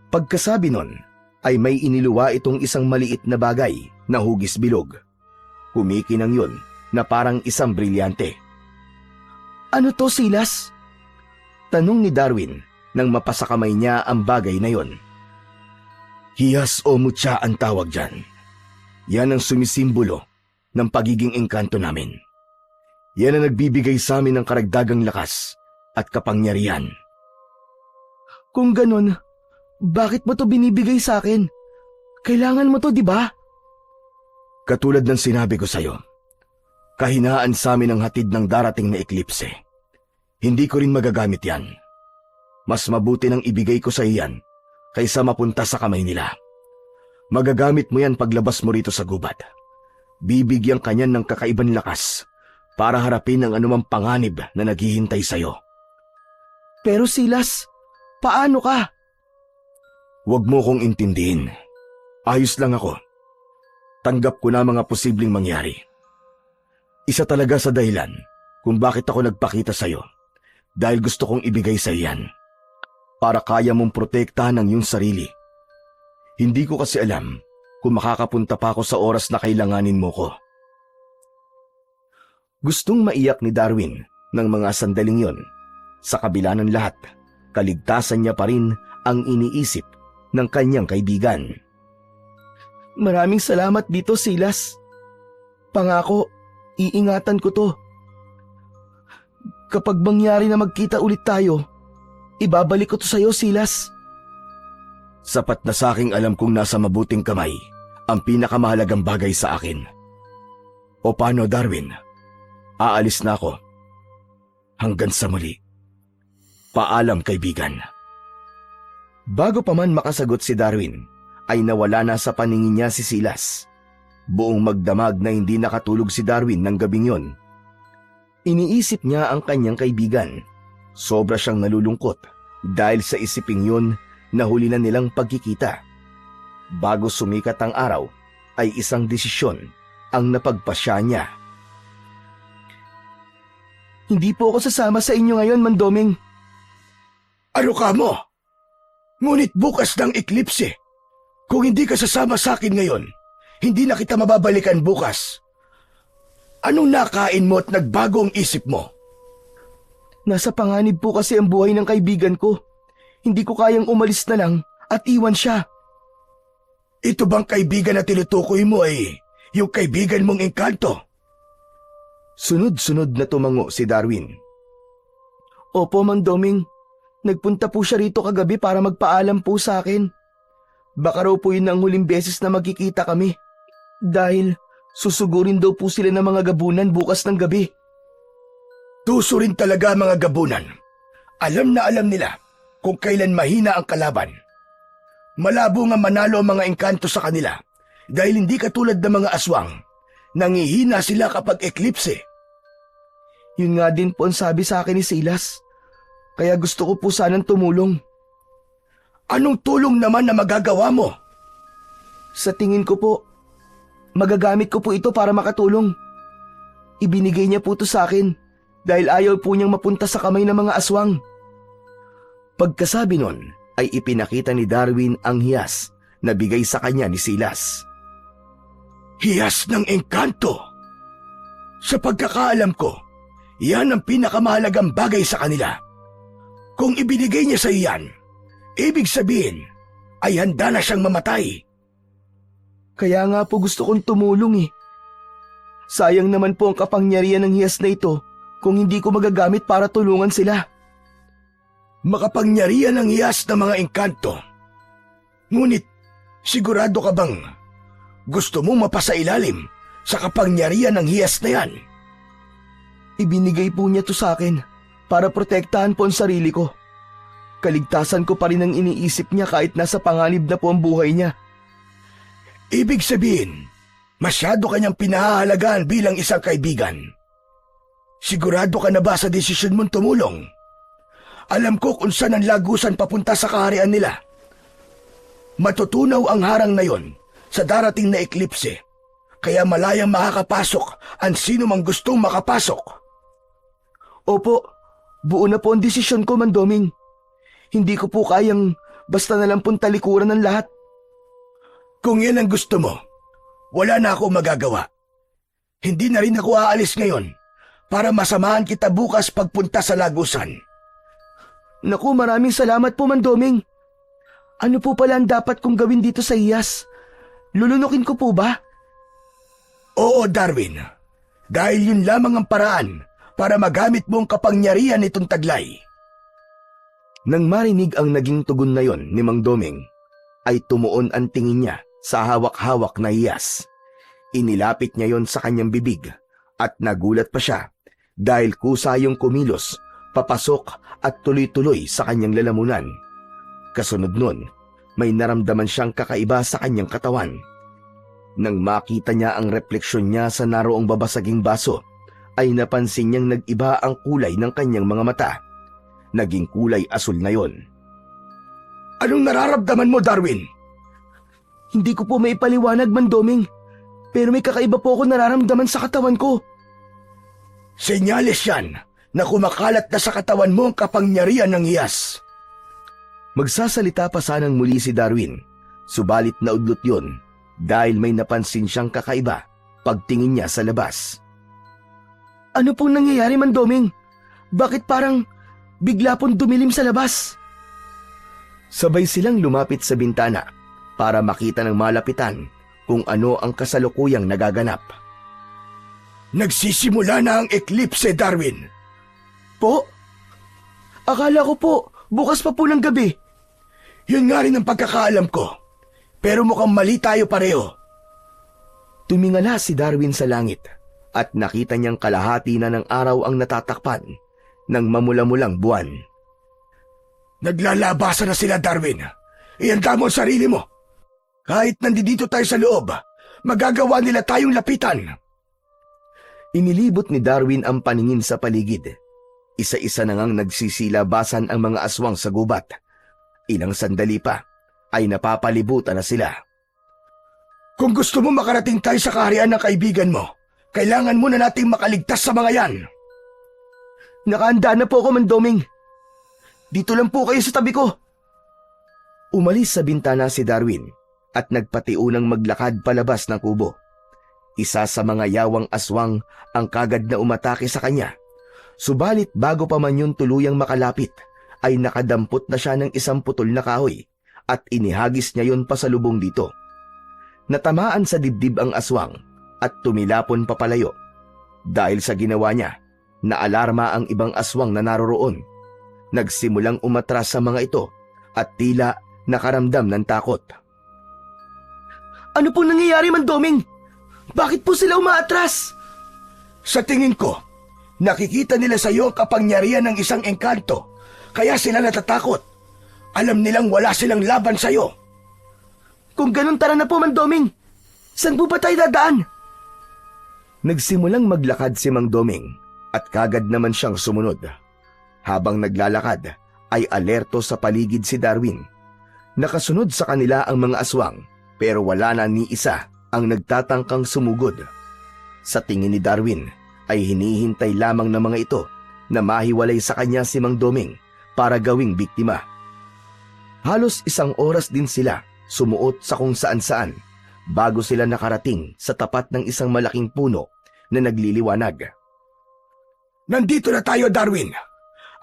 Pagkasabi nun, ay may iniluwa itong isang maliit na bagay na hugis bilog. Kumikinang yun na parang isang brilyante. Ano to, Silas? Tanong ni Darwin nang mapasakamay niya ang bagay na yon. Hiyas o mutya ang tawag dyan. Yan ang sumisimbolo ng pagiging engkanto namin. Yan ang nagbibigay sa amin ng karagdagang lakas at kapangyarihan. Kung ganun, bakit mo to binibigay sa akin? Kailangan mo to, di ba? Katulad ng sinabi ko sa'yo, kahinaan sa amin ang hatid ng darating na eklipse. Hindi ko rin magagamit yan. Mas mabuti nang ibigay ko sa iyan kaysa mapunta sa kamay nila. Magagamit mo yan paglabas mo rito sa gubat. Bibigyan ka niyan ng kakaibang lakas para harapin ang anumang panganib na naghihintay sa'yo. Pero Silas, paano ka? Huwag mo kong intindihin. Ayos lang ako. Tanggap ko na mga posibleng mangyari. Isa talaga sa dahilan kung bakit ako nagpakita sa'yo dahil gusto kong ibigay sa iyan para kaya mong protektahan ang iyong sarili. Hindi ko kasi alam kung makakapunta pa ako sa oras na kailanganin mo ko. Gustong maiyak ni Darwin ng mga sandaling yon. Sa kabila ng lahat, kaligtasan niya pa rin ang iniisip ng kanyang kaibigan. Maraming salamat dito, Silas. Pangako, iingatan ko to. Kapag mangyari na magkita ulit tayo, ibabalik ko to sa'yo, Silas. Sapat na sa aking alam kong nasa mabuting kamay ang pinakamahalagang bagay sa akin. O paano, Darwin? Aalis na ako. Hanggang sa muli. Paalam, kaibigan. Bago pa man makasagot si Darwin, ay nawala na sa paningin niya si Silas. Buong magdamag na hindi nakatulog si Darwin ng gabing yon. Iniisip niya ang kanyang kaibigan. Sobra siyang nalulungkot dahil sa isiping yun na huli na nilang pagkikita. Bago sumikat ang araw, ay isang desisyon ang napagpasya niya. Hindi po ako sasama sa inyo ngayon, Mandoming. Ano ka mo? Ngunit bukas ng eklipse. Kung hindi ka sasama sa akin ngayon, hindi na kita mababalikan bukas. Anong nakain mo at nagbago ang isip mo? Nasa panganib po kasi ang buhay ng kaibigan ko. Hindi ko kayang umalis na lang at iwan siya. Ito bang kaibigan na tinutukoy mo ay yung kaibigan mong engkanto? Sunod-sunod na tumango si Darwin. Opo, Mandoming. Nagpunta po siya rito kagabi para magpaalam po sa akin. Baka raw po yun ang huling beses na magkikita kami. Dahil susugurin daw po sila ng mga gabunan bukas ng gabi. Tuso rin talaga mga gabunan. Alam na alam nila kung kailan mahina ang kalaban. Malabo nga manalo ang mga engkanto sa kanila dahil hindi katulad ng mga aswang. Nangihina sila kapag eklipse. Yun nga din po ang sabi sa akin ni Silas. Kaya gusto ko po sanang tumulong. Anong tulong naman na magagawa mo? Sa tingin ko po, magagamit ko po ito para makatulong. Ibinigay niya po ito sa akin dahil ayaw po niyang mapunta sa kamay ng mga aswang. Pagkasabi nun, ay ipinakita ni Darwin ang hiyas na bigay sa kanya ni Silas. Hiyas ng engkanto. Sa pagkakaalam ko, yan ang pinakamahalagang bagay sa kanila. Kung ibinigay niya sa iyan, ibig sabihin ay handa na siyang mamatay. Kaya nga po gusto kong tumulong eh. Sayang naman po ang kapangyarihan ng hiyas na ito kung hindi ko magagamit para tulungan sila. Makapangyarihan ang hiyas ng mga engkanto. Ngunit, sigurado ka bang gusto mong mapasailalim sa kapangyarihan ng hiyas na yan? Ibinigay po niya to sa akin para protektahan po ang sarili ko. Kaligtasan ko pa rin ang iniisip niya kahit nasa panganib na po ang buhay niya. Ibig sabihin, masyado kanyang pinahahalagaan bilang isang kaibigan. Sigurado ka na ba sa desisyon mong tumulong? Alam ko kung saan ang lagusan papunta sa kaharian nila. Matutunaw ang harang na yon sa darating na eklipse, kaya malayang makakapasok ang sino mang gustong makapasok. Opo, buo na po ang desisyon ko, Mandoming. Hindi ko po kayang basta na lang pong talikuran ng lahat. Kung yan ang gusto mo, wala na ako magagawa. Hindi na rin ako aalis ngayon para masamahan kita bukas pagpunta sa lagusan. Naku, maraming salamat po, Mandoming. Ano po pala ang dapat kong gawin dito sa iyas? Lulunukin ko po ba? Oo, Darwin. Dahil yun lamang ang paraan para magamit mo ang kapangyarihan nitong taglay. Nang marinig ang naging tugon na yon ni Mang Doming, ay tumuon ang tingin niya sa hawak-hawak na hiyas. Inilapit niya yon sa kanyang bibig at nagulat pa siya dahil kusa yung kumilos, papasok at tuloy-tuloy sa kanyang lalamunan. Kasunod nun, may naramdaman siyang kakaiba sa kanyang katawan. Nang makita niya ang refleksyon niya sa naroong babasaging baso, ay napansin niyang nag-iba ang kulay ng kanyang mga mata. Naging kulay asul na yon. Anong nararamdaman mo, Darwin? Hindi ko po may paliwanag, Mandoming. Pero may kakaiba po ako nararamdaman sa katawan ko. Senyales yan na kumakalat na sa katawan mo ang kapangyarihan ng hiyas. Magsasalita pa sanang muli si Darwin, subalit naudlot yon dahil may napansin siyang kakaiba pagtingin niya sa labas. Ano pong nangyayari, Mandoming? Bakit parang bigla pong dumilim sa labas? Sabay silang lumapit sa bintana para makita ng malapitan kung ano ang kasalukuyang nagaganap. Nagsisimula na ang eklipse, Darwin. Po? Akala ko po, bukas pa po ng gabi. Yun nga rin ang pagkakaalam ko. Pero mukhang mali tayo pareho. Tumingala si Darwin sa langit at nakita niyang kalahati na ng araw ang natatakpan ng mamula-mulang buwan. Naglalabasan na sila, Darwin. Ihanda mo ang sarili mo. Kahit nandito tayo sa loob, magagawa nila tayong lapitan. Inilibot ni Darwin ang paningin sa paligid. Isa-isa na ngang nagsisilabasan ang mga aswang sa gubat. Ilang sandali pa ay napapalibutan na sila. Kung gusto mo makarating tayo sa kaharian ng kaibigan mo, kailangan muna nating makaligtas sa mga yan. Nakahanda na po ako, Mandoming. Dito lang po kayo sa tabi ko. Umalis sa bintana si Darwin at nagpatiunang maglakad palabas ng kubo. Isa sa mga yawang aswang ang kagad na umatake sa kanya. Subalit bago pa man yun tuluyang makalapit, ay nakadampot na siya ng isang putol na kahoy at inihagis niya yun pasalubong dito. Natamaan sa dibdib ang aswang at tumilapon papalayo. Dahil sa ginawa niya, naalarma ang ibang aswang na naroroon. Nagsimulang umatras sa mga ito at tila nakaramdam ng takot. Ano pong nangyayari, Mandoming? Bakit po sila umaatras? Sa tingin ko, nakikita nila sa iyo ang kapangyarihan ng isang engkanto, kaya sila natatakot. Alam nilang wala silang laban sa iyo. Kung ganun, tara na po, Mandoming. Saan po ba tayo dadaan? Nagsimulang maglakad si Mang Doming at kagad naman siyang sumunod. Habang naglalakad ay alerto sa paligid si Darwin. Nakasunod sa kanila ang mga aswang pero wala na ni isa ang nagtatangkang sumugod. Sa tingin ni Darwin ay hinihintay lamang ng mga ito na mahiwalay sa kanya si Mang Doming para gawing biktima. Halos isang oras din sila sumuot sa kung saan-saan bago sila nakarating sa tapat ng isang malaking puno na nagliliwanag. Nandito na tayo, Darwin.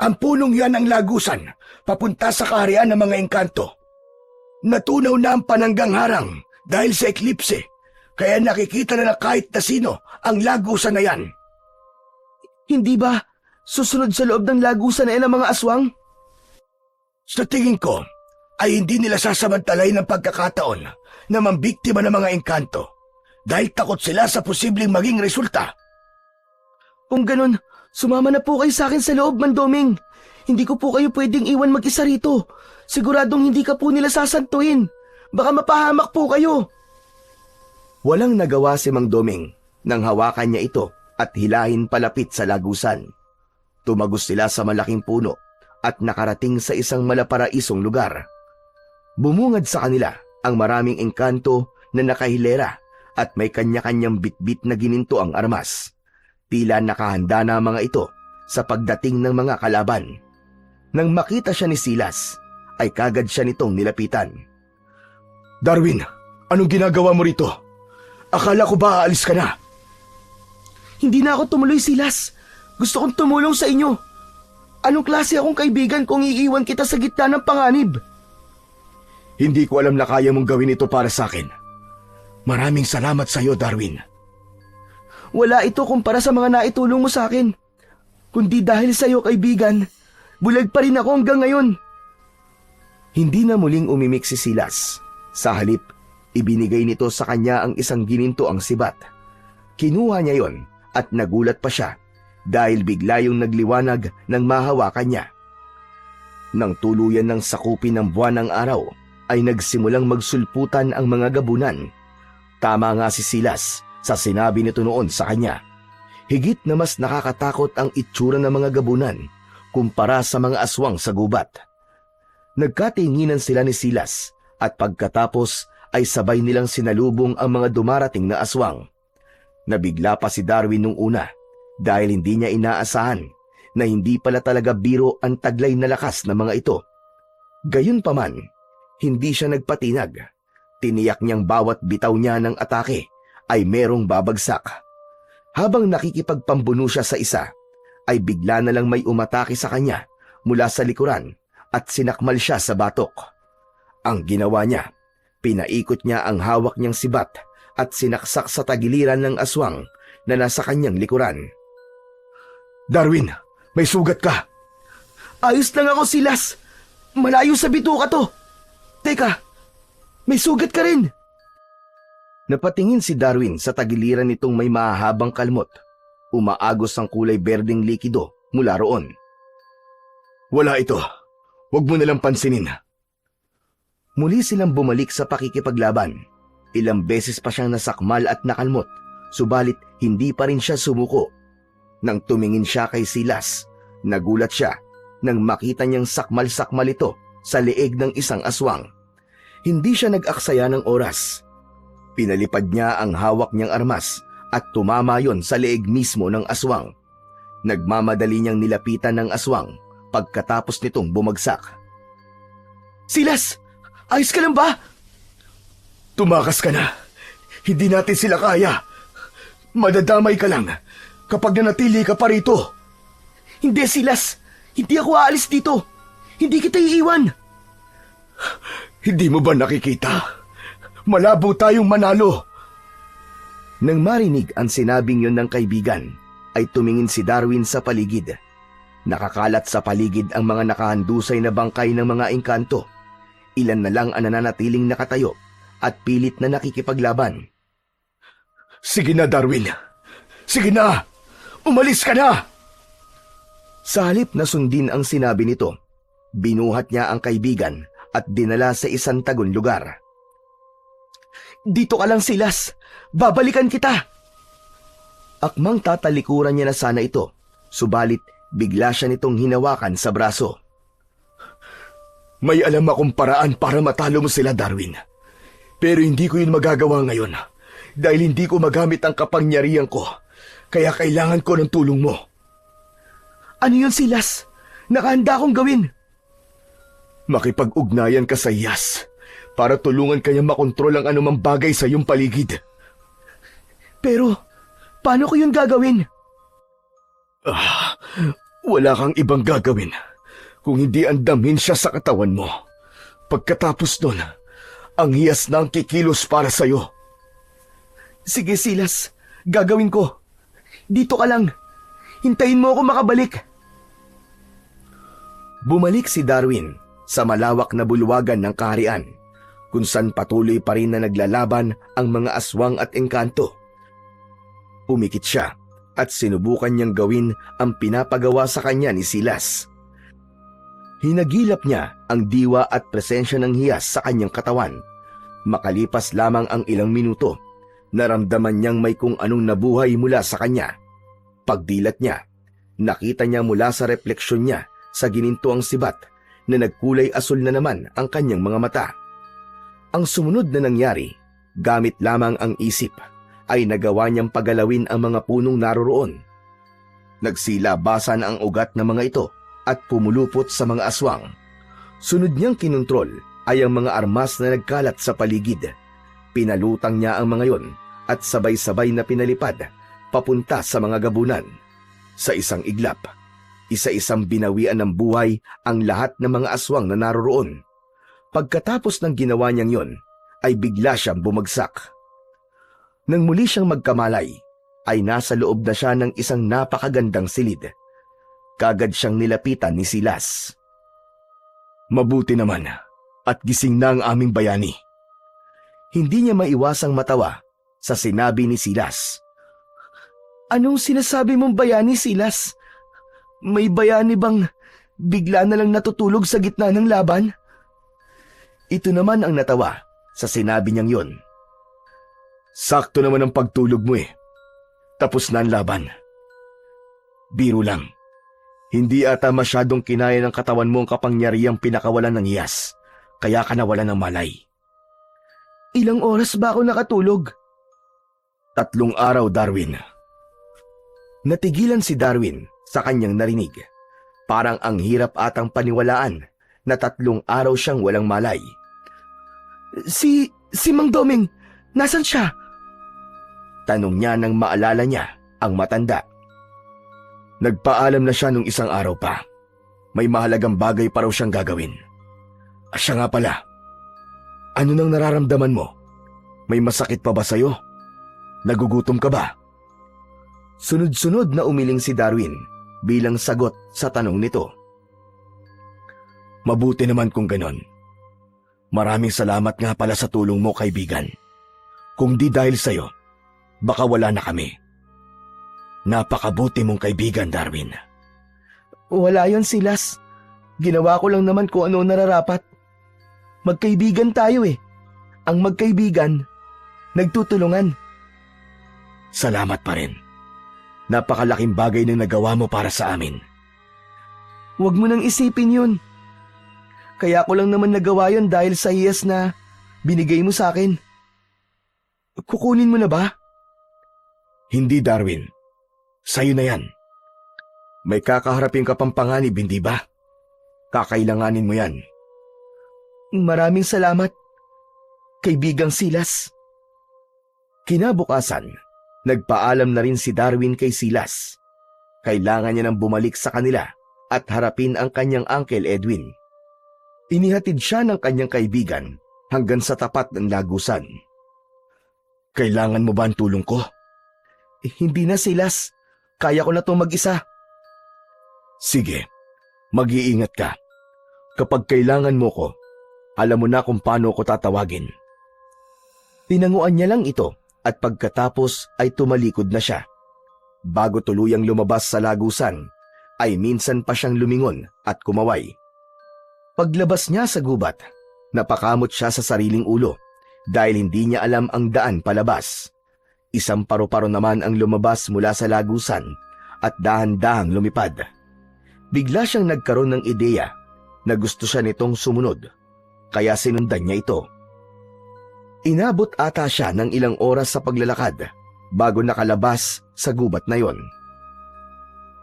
Ang punong yan ang lagusan, papunta sa kaharian ng mga engkanto. Natunaw na ang pananggang harang dahil sa eklipse, kaya nakikita na kahit na sino ang lagusan na yan. Hindi ba susunod sa loob ng lagusan na yan ang mga aswang? Sa tingin ko, ay hindi nila sasamantalay ng pagkakataon na mambiktima ng mga engkanto dahil takot sila sa posibleng maging resulta. Kung ganun, sumama na po kayo sa akin sa loob, Mandoming. Hindi ko po kayo pwedeng iwan mag-isa rito. Siguradong hindi ka po nila sasantuin. Baka mapahamak po kayo. Walang nagawa si Mang Doming nang hawakan niya ito at hilahin palapit sa lagusan. Tumagos sila sa malaking puno at nakarating sa isang malaparaisong lugar. Bumungad sa kanila ang maraming engkanto na nakahilera at may kanya-kanyang bitbit na gininto ang armas. Tila nakahanda na mga ito sa pagdating ng mga kalaban. Nang makita siya ni Silas, ay kagad siya nitong nilapitan. Darwin, anong ginagawa mo rito? Akala ko ba aalis ka na? Hindi na ako tumuloy, Silas. Gusto kong tumulong sa inyo. Anong klase akong kaibigan kung iiwan kita sa gitna ng panganib? Hindi ko alam na kaya mong gawin ito para sa akin. Maraming salamat sa iyo, Darwin. Wala ito kumpara sa mga naitulong mo sa akin. Kundi dahil sa iyo, kaibigan, bulag pa rin ako hanggang ngayon. Hindi na muling umimik si Silas. Sa halip, ibinigay nito sa kanya ang isang gininto ang sibat. Kinuha niya yon at nagulat pa siya dahil bigla yung nagliwanag nang mahawakan niya. Nang tuluyan ng sakupin ng buwan ng araw, ay nagsimulang magsulputan ang mga gabunan. Tama nga si Silas sa sinabi nito noon sa kanya. Higit na mas nakakatakot ang itsura ng mga gabunan kumpara sa mga aswang sa gubat. Nagkatinginan sila ni Silas at pagkatapos ay sabay nilang sinalubong ang mga dumarating na aswang. Nabigla pa si Darwin nung una dahil hindi niya inaasahan na hindi pala talaga biro ang taglay na lakas ng mga ito. Gayunpaman, hindi siya nagpatinag. Tiniyak niyang bawat bitaw niya ng atake ay merong babagsak. Habang nakikipagpambuno siya sa isa, ay bigla na lang may umatake sa kanya mula sa likuran at sinakmal siya sa batok. Ang ginawa niya, pinaikot niya ang hawak niyang sibat at sinaksak sa tagiliran ng aswang na nasa kanyang likuran. Darwin, may sugat ka. Ayos lang ako, Silas. Malayo sa bituka to. Teka, may sugat ka rin. Napatingin si Darwin sa tagiliran nitong may mahahabang kalmot. Umaagos ang kulay berdeng likido mula roon. Wala ito. Huwag mo nalang pansinin. Muli silang bumalik sa pakikipaglaban. Ilang beses pa siyang nasakmal at nakalmot, subalit hindi pa rin siya sumuko. Nang tumingin siya kay Silas, nagulat siya nang makita niyang sakmal-sakmal ito sa leeg ng isang aswang. Hindi siya nag-aksaya ng oras. Pinalipad niya ang hawak niyang armas at tumama yon sa leeg mismo ng aswang. Nagmamadali niyang nilapitan ng aswang pagkatapos nitong bumagsak. Silas, ayos ka lang ba? Tumakas ka na. Hindi natin sila kaya. Madadamay ka lang kapag nanatili ka pa rito. Hindi, Silas. Hindi ako aalis dito. Hindi kita iiwan. Hindi mo ba nakikita? Malabo tayong manalo. Nang marinig ang sinabing yon ng kaibigan, ay tumingin si Darwin sa paligid. Nakakalat sa paligid ang mga nakahandusay na bangkay ng mga engkanto. Ilan na lang ang nananatiling nakatayo at pilit na nakikipaglaban. Sige na, Darwin. Sige na. Umalis ka na. Sa halip na sundin ang sinabi nito, binuhat niya ang kaibigan at dinala sa isang tagun lugar. Dito ka lang, Silas. Babalikan kita. Akmang tatalikuran niya na sana ito, subalit bigla siya nitong hinawakan sa braso. May alam akong paraan para matalo mo sila, Darwin. Pero hindi ko yun magagawa ngayon dahil hindi ko magamit ang kapangyarihan ko. Kaya kailangan ko ng tulong mo. Ano yun, Silas? Nakahanda akong gawin. Makipag-ugnayan ka sa Iyas para tulungan kanya makontrol ang anumang bagay sa iyong paligid. Pero, paano ko yun gagawin? Wala kang ibang gagawin kung hindi andamin siya sa katawan mo. Pagkatapos nun, ang Iyas na ang kikilos para sa'yo. Sige, Silas. Gagawin ko. Dito ka lang. Hintayin mo ako makabalik. Bumalik si Darwin sa malawak na bulwagan ng kaharian, kung saan patuloy pa rin na naglalaban ang mga aswang at engkanto. Pumikit siya at sinubukan niyang gawin ang pinapagawa sa kanya ni Silas. Hinagilap niya ang diwa at presensya ng hiyas sa kanyang katawan. Makalipas lamang ang ilang minuto, naramdaman niyang may kung anong nabuhay mula sa kanya. Pagdilat niya, nakita niya mula sa refleksyon niya sa ginintuang sibat na nagkulay asul na naman ang kanyang mga mata. Ang sumunod na nangyari, gamit lamang ang isip, ay nagawa niyang pagalawin ang mga punong naroroon. Nagsilabasan ang ugat ng mga ito at pumulupot sa mga aswang. Sunod niyang kinontrol ay ang mga armas na nagkalat sa paligid. Pinalutang niya ang mga yon at sabay-sabay na pinalipad papunta sa mga gabunan. Sa isang iglap, isa-isang binawian ng buhay ang lahat ng mga aswang na naroroon. Pagkatapos ng ginawa niyang yon, ay bigla siyang bumagsak. Nang muli siyang magkamalay, ay nasa loob na siya ng isang napakagandang silid. Kagad siyang nilapitan ni Silas. Mabuti naman at gising na ang aming bayani. Hindi niya maiwasang matawa sa sinabi ni Silas. Anong sinasabi mong bayani, Silas? May bayani bang bigla na lang natutulog sa gitna ng laban? Ito naman ang natawa sa sinabi niyang yon. Sakto naman ang pagtulog mo eh. Tapos na ang laban. Biro lang. Hindi ata masyadong kinaya ng katawan mo ang kapangyarihang pinakawalan ng hiyas. Kaya ka nawalan ng malay. Ilang oras ba ako nakatulog? 3 araw, Darwin. Natigilan si Darwin sa kanyang narinig. Parang ang hirap atang paniwalaan na 3 araw siyang walang malay. Si Mang Doming, nasan siya? Tanong niya nang maalala niya ang matanda. Nagpaalam na siya nung 1 araw pa. May mahalagang bagay pa raw siyang gagawin. Siya nga pala. Ano nang nararamdaman mo? May masakit pa ba sa'yo? Nagugutom ka ba? Sunod-sunod na umiling si Darwin bilang sagot sa tanong nito. Mabuti naman kung ganon. Maraming salamat nga pala sa tulong mo, kaibigan. Kung di dahil sa'yo, baka wala na kami. Napakabuti mong kaibigan, Darwin. Wala yon, Silas. Ginawa ko lang naman kung ano nararapat. Magkaibigan tayo eh. Ang magkaibigan, nagtutulungan. Salamat pa rin. Napakalaking bagay na nagawa mo para sa amin. Huwag mo nang isipin yun. Kaya ko lang naman nagawa yun dahil sa hiyas na binigay mo sa akin. Kukunin mo na ba? Hindi, Darwin. Sa'yo na yan. May kakaharapin ka pang panganib, hindi ba? Kakailanganin mo yan. Maraming salamat, kaibigang Silas. Kinabukasan, nagpaalam na rin si Darwin kay Silas. Kailangan niya nang bumalik sa kanila at harapin ang kanyang Uncle Edwin. Inihatid siya ng kanyang kaibigan hanggang sa tapat ng lagusan. Kailangan mo ba ang tulong ko? Hindi na, Silas. Kaya ko na itong mag-isa. Sige, mag-iingat ka. Kapag kailangan mo ko, alam mo na kung paano ko tatawagin. Tinanguan niya lang ito At pagkatapos ay tumalikod na siya. Bago tuluyang lumabas sa lagusan, ay minsan pa siyang lumingon at kumaway. Paglabas niya sa gubat, napakamot siya sa sariling ulo dahil hindi niya alam ang daan palabas. Isang paru-paro naman ang lumabas mula sa lagusan at dahan-dahang lumipad. Bigla siyang nagkaroon ng ideya na gusto siya nitong sumunod, kaya sinundan niya ito. Inabot ata siya ng ilang oras sa paglalakad bago nakalabas sa gubat na yon.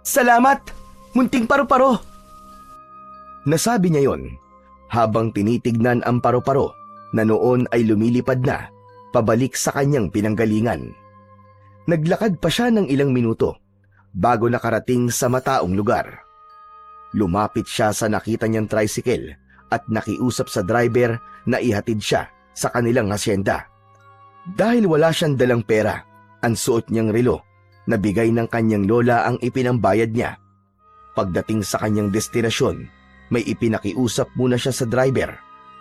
Salamat! Munting paru-paro! Nasabi niya yon habang tinitignan ang paru-paro na noon ay lumilipad na pabalik sa kanyang pinanggalingan. Naglakad pa siya ng ilang minuto bago nakarating sa mataong lugar. Lumapit siya sa nakita niyang tricycle at nakiusap sa driver na ihatid siya sa kanilang asyenda. Dahil wala siyang dalang pera, ang suot niyang relo na bigay ng kanyang lola ang ipinambayad niya. Pagdating sa kanyang destinasyon, may ipinakiusap muna siya sa driver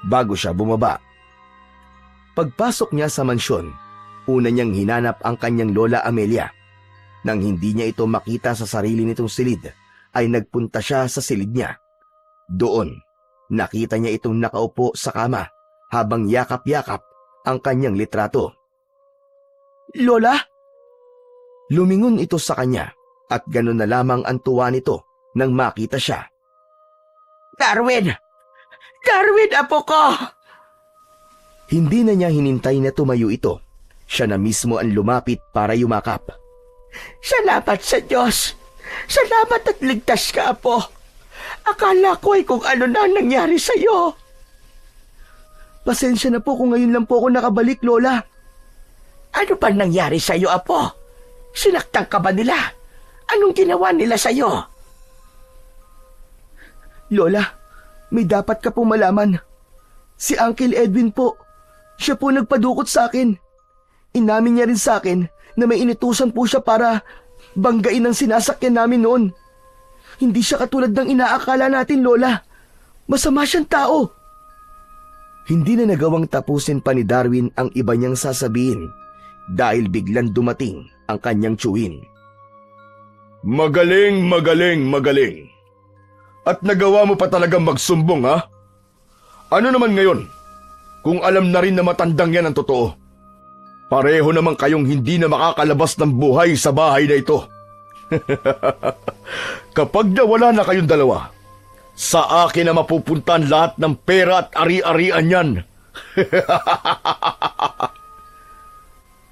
bago siya bumaba. Pagpasok niya sa mansyon, una niyang hinanap ang kanyang lola Amelia. Nang hindi niya ito makita sa sarili nitong silid, ay nagpunta siya sa silid niya. Doon, nakita niya itong nakaupo sa kama habang yakap-yakap ang kanyang litrato. Lola? Lumingon ito sa kanya at gano'n na lamang ang tuwa nito nang makita siya. Darwin! Darwin, apo ko! Hindi na niya hinintay na tumayo ito. Siya na mismo ang lumapit para yumakap. Salamat sa Diyos! Salamat at ligtas ka, apo! Akala ko ay kung ano na nangyari sa'yo. Pasensya na po kung ngayon lang po ako nakabalik, Lola. Ano pa nangyari sa'yo, apo? Sinaktan ka ba nila? Anong ginawa nila sa'yo? Lola, may dapat ka pong malaman. Si Uncle Edwin po, siya po nagpadukot sa akin. Inamin niya rin sa akin na may inutusan po siya para banggain ang sinasakyan namin noon. Hindi siya katulad ng inaakala natin, Lola. Masama siyang tao. Hindi na nagawang tapusin pa ni Darwin ang iba niyang sasabihin dahil biglang dumating ang kanyang tiyuhin. Magaling, magaling, magaling. At nagawa mo pa talagang magsumbong, ha? Ano naman ngayon, kung alam na rin na matandang yan ang totoo? Pareho naman kayong hindi na makakalabas ng buhay sa bahay na ito. Kapag nawala na kayong dalawa, sa akin na mapupuntan lahat ng pera at ari-arian yan.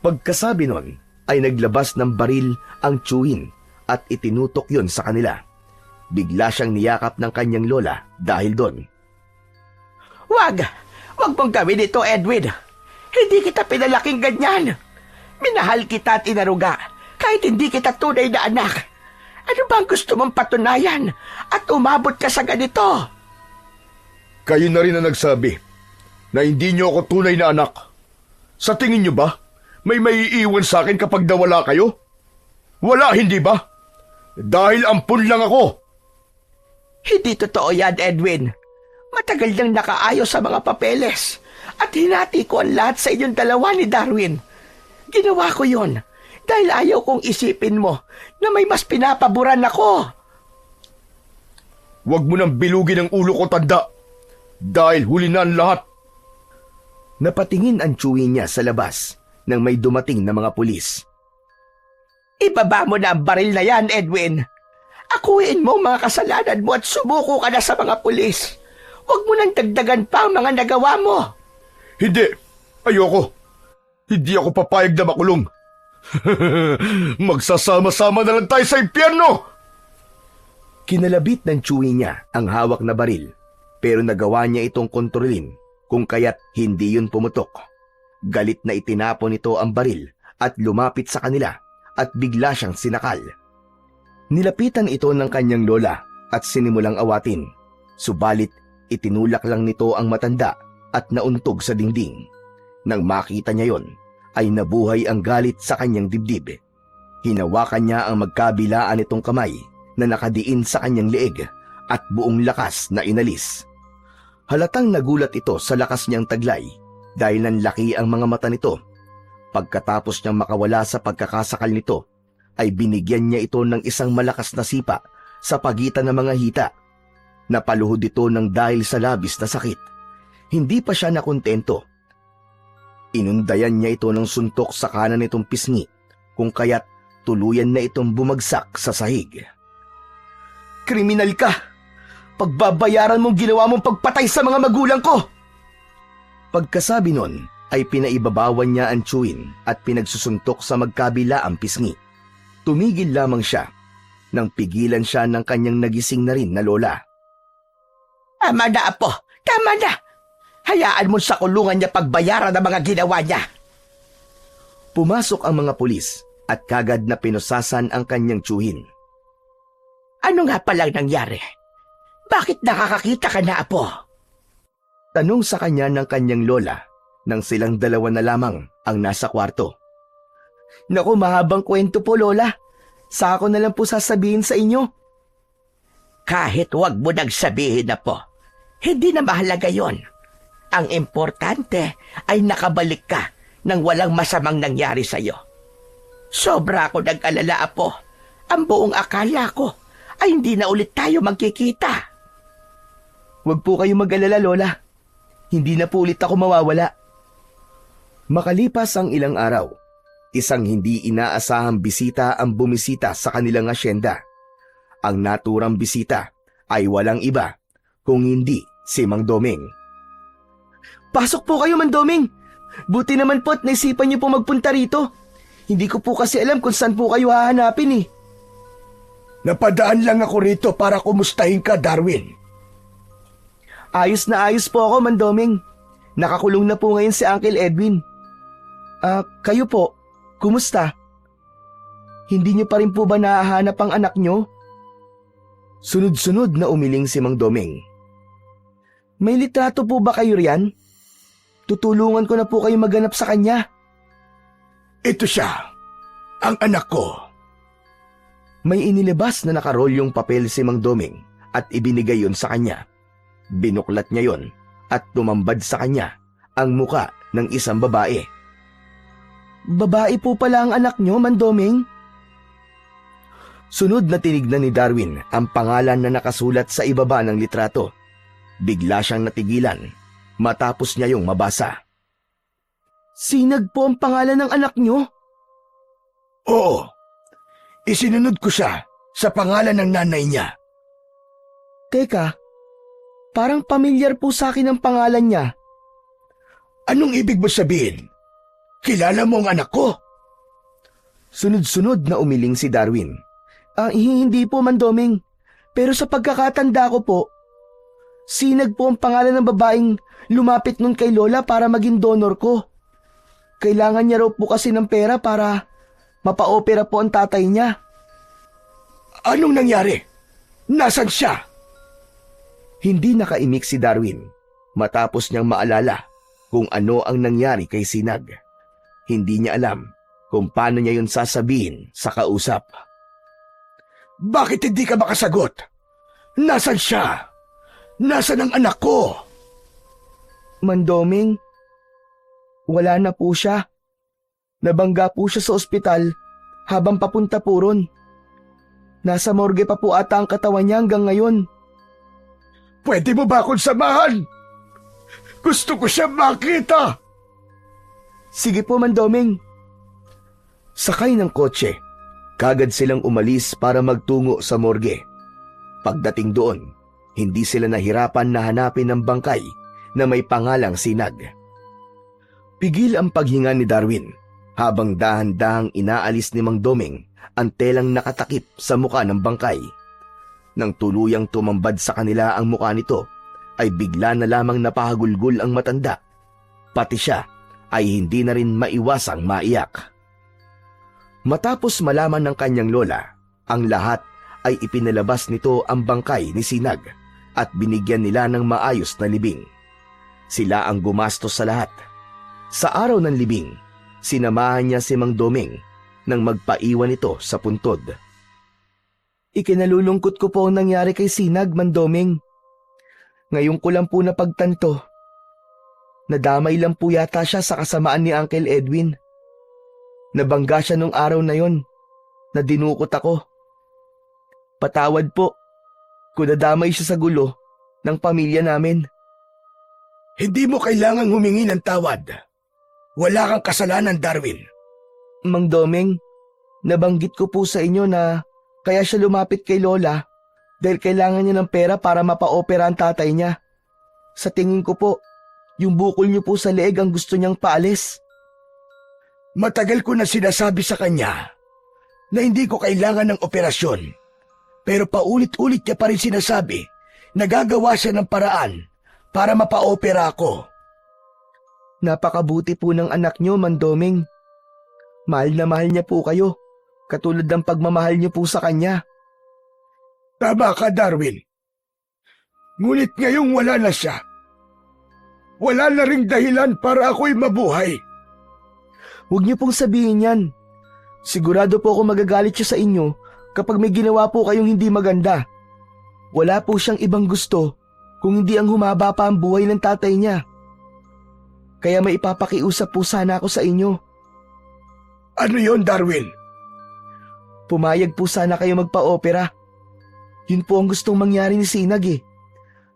Pagkasabi nun, ay naglabas ng baril ang tiyuhin at itinutok yon sa kanila. Bigla siyang niyakap ng kanyang lola dahil doon. Wag mong gawin ito, Edwin. Hindi kita pinalaking ganyan. Minahal kita at inaruga kahit hindi kita tunay na anak. Ano ba ang gusto mong patunayan at umabot ka sa ganito? Kayo na rin ang nagsabi na hindi niyo ako tunay na anak. Sa tingin niyo ba, may maiiwan sa akin kapag nawala kayo? Wala, hindi ba? Dahil ampun lang ako. Hindi totoo yan, Edwin. Matagal nang nakaayos sa mga papeles at hinati ko ang lahat sa inyong dalawa ni Darwin. Ginawa ko yon dahil ayaw kong isipin mo na may mas pinapaboran ako. Huwag mo nang bilugin ang ulo ko, tanda. Dahil huli na ang lahat. Napatingin ang Chewie niya sa labas nang may dumating na mga pulis. Ibaba mo na ang baril na yan, Edwin. Akuin mo mga kasalanan mo at sumuko ka na sa mga pulis. Huwag mo nang dagdagan pa ang mga nagawa mo. Hindi. Ayoko. Hindi ako papayag na makulong. Magsasama-sama na lang tayo sa impyerno! Kinalabit ng Chewie niya ang hawak na baril, pero nagawa niya itong kontrolin kung kaya't hindi yun pumutok. Galit na itinapon nito ang baril at lumapit sa kanila at bigla siyang sinakal. Nilapitan ito ng kanyang lola at sinimulang awatin, subalit itinulak lang nito ang matanda at nauntog sa dingding. Nang makita niya yon, ay nabuhay ang galit sa kanyang dibdib. Hinawakan niya ang magkabilaan nitong kamay na nakadiin sa kanyang leeg at buong lakas na inalis. Halatang nagulat ito sa lakas niyang taglay dahil nanlaki ang mga mata nito. Pagkatapos niyang makawala sa pagkakasakal nito, ay binigyan niya ito ng isang malakas na sipa sa pagitan ng mga hita. Napaluhod ito ng dahil sa labis na sakit. Hindi pa siya nakontento. Inundayan niya ito ng suntok sa kanan nitong pisngi, kung kaya't tuluyan na itong bumagsak sa sahig. Kriminal ka! Pagbabayaran mong ginawa mong pagpatay sa mga magulang ko! Pagkasabi nun, ay pinaibabawan niya ang chewin at pinagsusuntok sa magkabila ang pisngi. Tumigil lamang siya nang pigilan siya ng kanyang nagising na rin na lola. Tama na, apo! Tama na! Hayaan mo sa kulungan niya pagbayaran ng mga ginawa niya! Pumasok ang mga pulis at kagad na pinusasan ang kanyang tsuhin. Ano nga palang nangyari? Bakit nakakakita ka na, apo? Tanong sa kanya ng kanyang lola nang silang dalawa na lamang ang nasa kwarto. Naku, mahabang kwento po, lola. Saka ko na lang po sasabihin sa inyo. Kahit wag mo nang sabihin na po, hindi na mahalaga yon. Ang importante ay nakabalik ka nang walang masamang nangyari sa'yo. Sobra ako nag-alala, apo. Ang buong akala ko ay hindi na ulit tayo magkikita. Huwag po kayo mag-alala, lola. Hindi na po ulit ako mawawala. Makalipas ang ilang araw, isang hindi inaasahang bisita ang bumisita sa kanilang asyenda. Ang naturang bisita ay walang iba kung hindi si Mang Doming. Pasok po kayo, Mang Doming. Buti naman po at naisipan niyo po magpunta rito. Hindi ko po kasi alam kung saan po kayo hahanapin eh. Napadaan lang ako rito para kumustahin ka, Darwin. Ayos na ayos po ako, Mang Doming. Nakakulong na po ngayon si Uncle Edwin. Kayo po, kumusta? Hindi niyo pa rin po ba nahahanap ang anak niyo? Sunod-sunod na umiling si Mang Doming. May litrato po ba kayo riyan? Tutulungan ko na po kayo maghanap sa kanya. Ito siya, ang anak ko. May inilabas na nakarolyong papel si Mang Doming at ibinigay yon sa kanya. Binuklat niya yon at tumambad sa kanya ang muka ng isang babae. Babae po pala ang anak niyo, Mang Doming? Sunod na tinignan ni Darwin ang pangalan na nakasulat sa ibaba ng litrato. Bigla siyang natigilan matapos niya yung mabasa. Sinag po ang pangalan ng anak niyo? Oo, isinunod ko siya sa pangalan ng nanay niya. Teka, parang pamilyar po sa akin ang pangalan niya. Anong ibig mo sabihin? Kilala mo ang anak ko? Sunod-sunod na umiling si Darwin. Hindi po, Mang Doming. Pero sa pagkakatanda ko po, Sinag po ang pangalan ng babaeng lumapit nun kay Lola para maging donor ko. Kailangan niya raw po kasi ng pera para mapa-opera po ang tatay niya. Anong nangyari? Nasaan siya? Hindi nakaimik si Darwin matapos niyang maalala kung ano ang nangyari kay Sinag. Hindi niya alam kung paano niya yun sasabihin sa kausap. Bakit hindi ka makasagot? Nasaan siya? Nasaan ang anak ko? Mandoming, wala na po siya. Nabangga po siya sa ospital habang papunta po ron. Nasa morgue pa po ata ang katawan niya hanggang ngayon. Pwede mo ba akong samahan? Gusto ko siya makita. Sige po, Mandoming. Sakay ng kotse, kagad silang umalis para magtungo sa morgue. Pagdating doon, hindi sila nahirapan na hanapin ang bangkay na may pangalang Sinag. Pigil ang paghinga ni Darwin habang dahan-dahang inaalis ni Mang Doming ang telang nakatakip sa muka ng bangkay. Nang tuluyang tumambad sa kanila ang muka nito, ay bigla na lamang napahagulgol ang matanda. Pati siya ay hindi na rin maiwasang maiyak. Matapos malaman ng kanyang lola, ang lahat ay ipinalabas nito ang bangkay ni Sinag at binigyan nila ng maayos na libing. Sila ang gumastos sa lahat. Sa araw ng libing, sinamahan niya si Mang Doming nang magpaiwan ito sa puntod. Ikinalulungkot ko po ang nangyari kay Sinag, Mandoming. Ngayon ko lang po napagtanto. Nadamay lang po yata siya sa kasamaan ni Uncle Edwin. Nabangga siya nung araw na yon. Nadinukot ako. Patawad po kung nadamay siya sa gulo ng pamilya namin. Hindi mo kailangang humingi ng tawad. Wala kang kasalanan, Darwin. Mang Doming, nabanggit ko po sa inyo na kaya siya lumapit kay Lola dahil kailangan niya ng pera para mapa-opera ang tatay niya. Sa tingin ko po, yung bukol niyo po sa leeg ang gusto niyang paalis. Matagal ko na sinasabi sa kanya na hindi ko kailangan ng operasyon. Pero paulit-ulit niya pa rin sinasabi na gagawa siya ng paraan para mapa-opera ako. Napakabuti po ng anak niyo, Mandoming. Mahal na mahal niya po kayo, katulad ng pagmamahal niyo po sa kanya. Tama ka, Darwin. Ngunit ngayong wala na siya, wala na ring dahilan para ako'y mabuhay. Huwag niyo pong sabihin yan. Sigurado po ako magagalit siya sa inyo kapag may ginawa po kayong hindi maganda. Wala po siyang ibang gusto kung hindi ang humaba pa ang buhay ng tatay niya. Kaya may ipapakiusap po sana ako sa inyo. Ano yon, Darwin? Pumayag po sana kayo magpa-opera. Yun po ang gustong mangyari ni Sinag eh.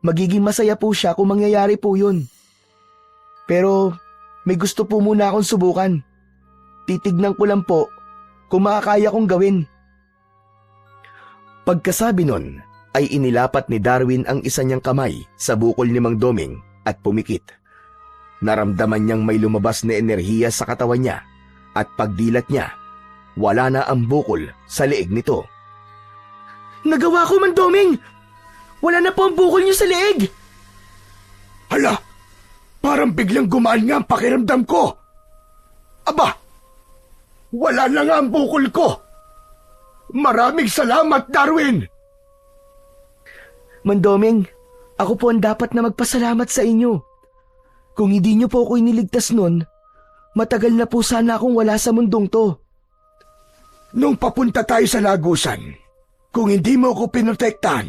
Magiging masaya po siya kung mangyayari po yun. Pero may gusto po muna akong subukan. Titignan ko lang po kung makakaya kong gawin. Pagkasabi nun, ay inilapat ni Darwin ang isa niyang kamay sa bukol ni Mang Doming at pumikit. Naramdaman niyang may lumabas na enerhiya sa katawan niya at pagdilat niya, wala na ang bukol sa leeg nito. Nagawa ko, Mandoming! Wala na po ang bukol niyo sa leeg! Hala! Parang biglang gumaan nga ang pakiramdam ko! Aba! Wala na nga ang bukol ko! Maraming salamat, Darwin! Mandoming, ako po ang dapat na magpasalamat sa inyo. Kung hindi niyo po ako iniligtas nun, matagal na po sana akong wala sa mundong to. Nung papunta tayo sa lagusan, kung hindi mo ako pinotektahan,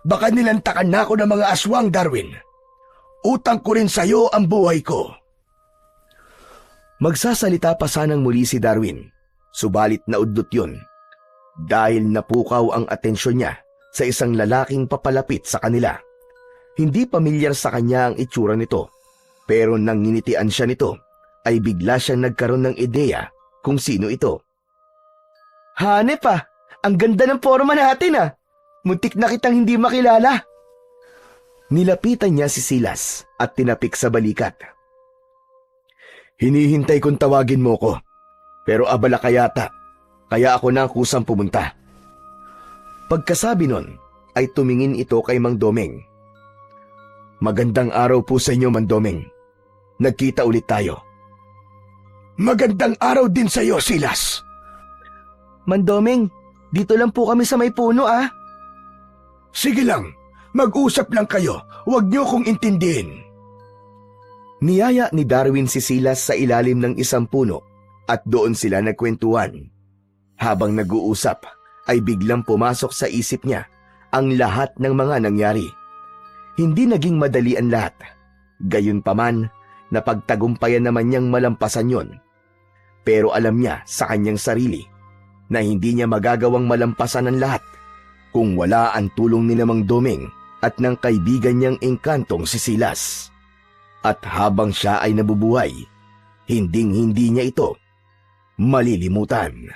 baka nilantakan na ako ng mga aswang, Darwin. Utang ko rin sa'yo ang buhay ko. Magsasalita pa sanang muli si Darwin, subalit naudlot yun. Dahil napukaw ang atensyon niya sa isang lalaking papalapit sa kanila. Hindi pamilyar sa kanya ang itsura nito, pero nang nginitian siya nito, ay bigla siyang nagkaroon ng ideya kung sino ito. Hanep ah! Ang ganda ng forma natin ah! Muntik na kitang hindi makilala. Nilapitan niya si Silas at tinapik sa balikat. Hinihintay kong tawagin mo ko, pero abala ka yata, kaya ako na ang kusang pumunta. Pagkasabi nun, ay tumingin ito kay Mang Doming. Magandang araw po sa inyo, Mang Doming. Nagkita ulit tayo. Magandang araw din sa'yo, Silas. Mandoming, dito lang po kami sa may puno ah. Sige lang, mag-usap lang kayo. Huwag niyo kong intindihin. Niyaya ni Darwin si Silas sa ilalim ng isang puno at doon sila nagkwentuhan. Habang nag-uusap, ay biglang pumasok sa isip niya ang lahat ng mga nangyari. Hindi naging madali ang lahat. Gayunpaman, napagtagumpayan naman niyang malampasan yon. Pero alam niya sa kanyang sarili na hindi niya magagawang malampasan ang lahat kung wala ang tulong ni Mang Doming at ng kaibigan niyang engkantong si Silas. At habang siya ay nabubuhay, hinding-hindi niya ito malilimutan.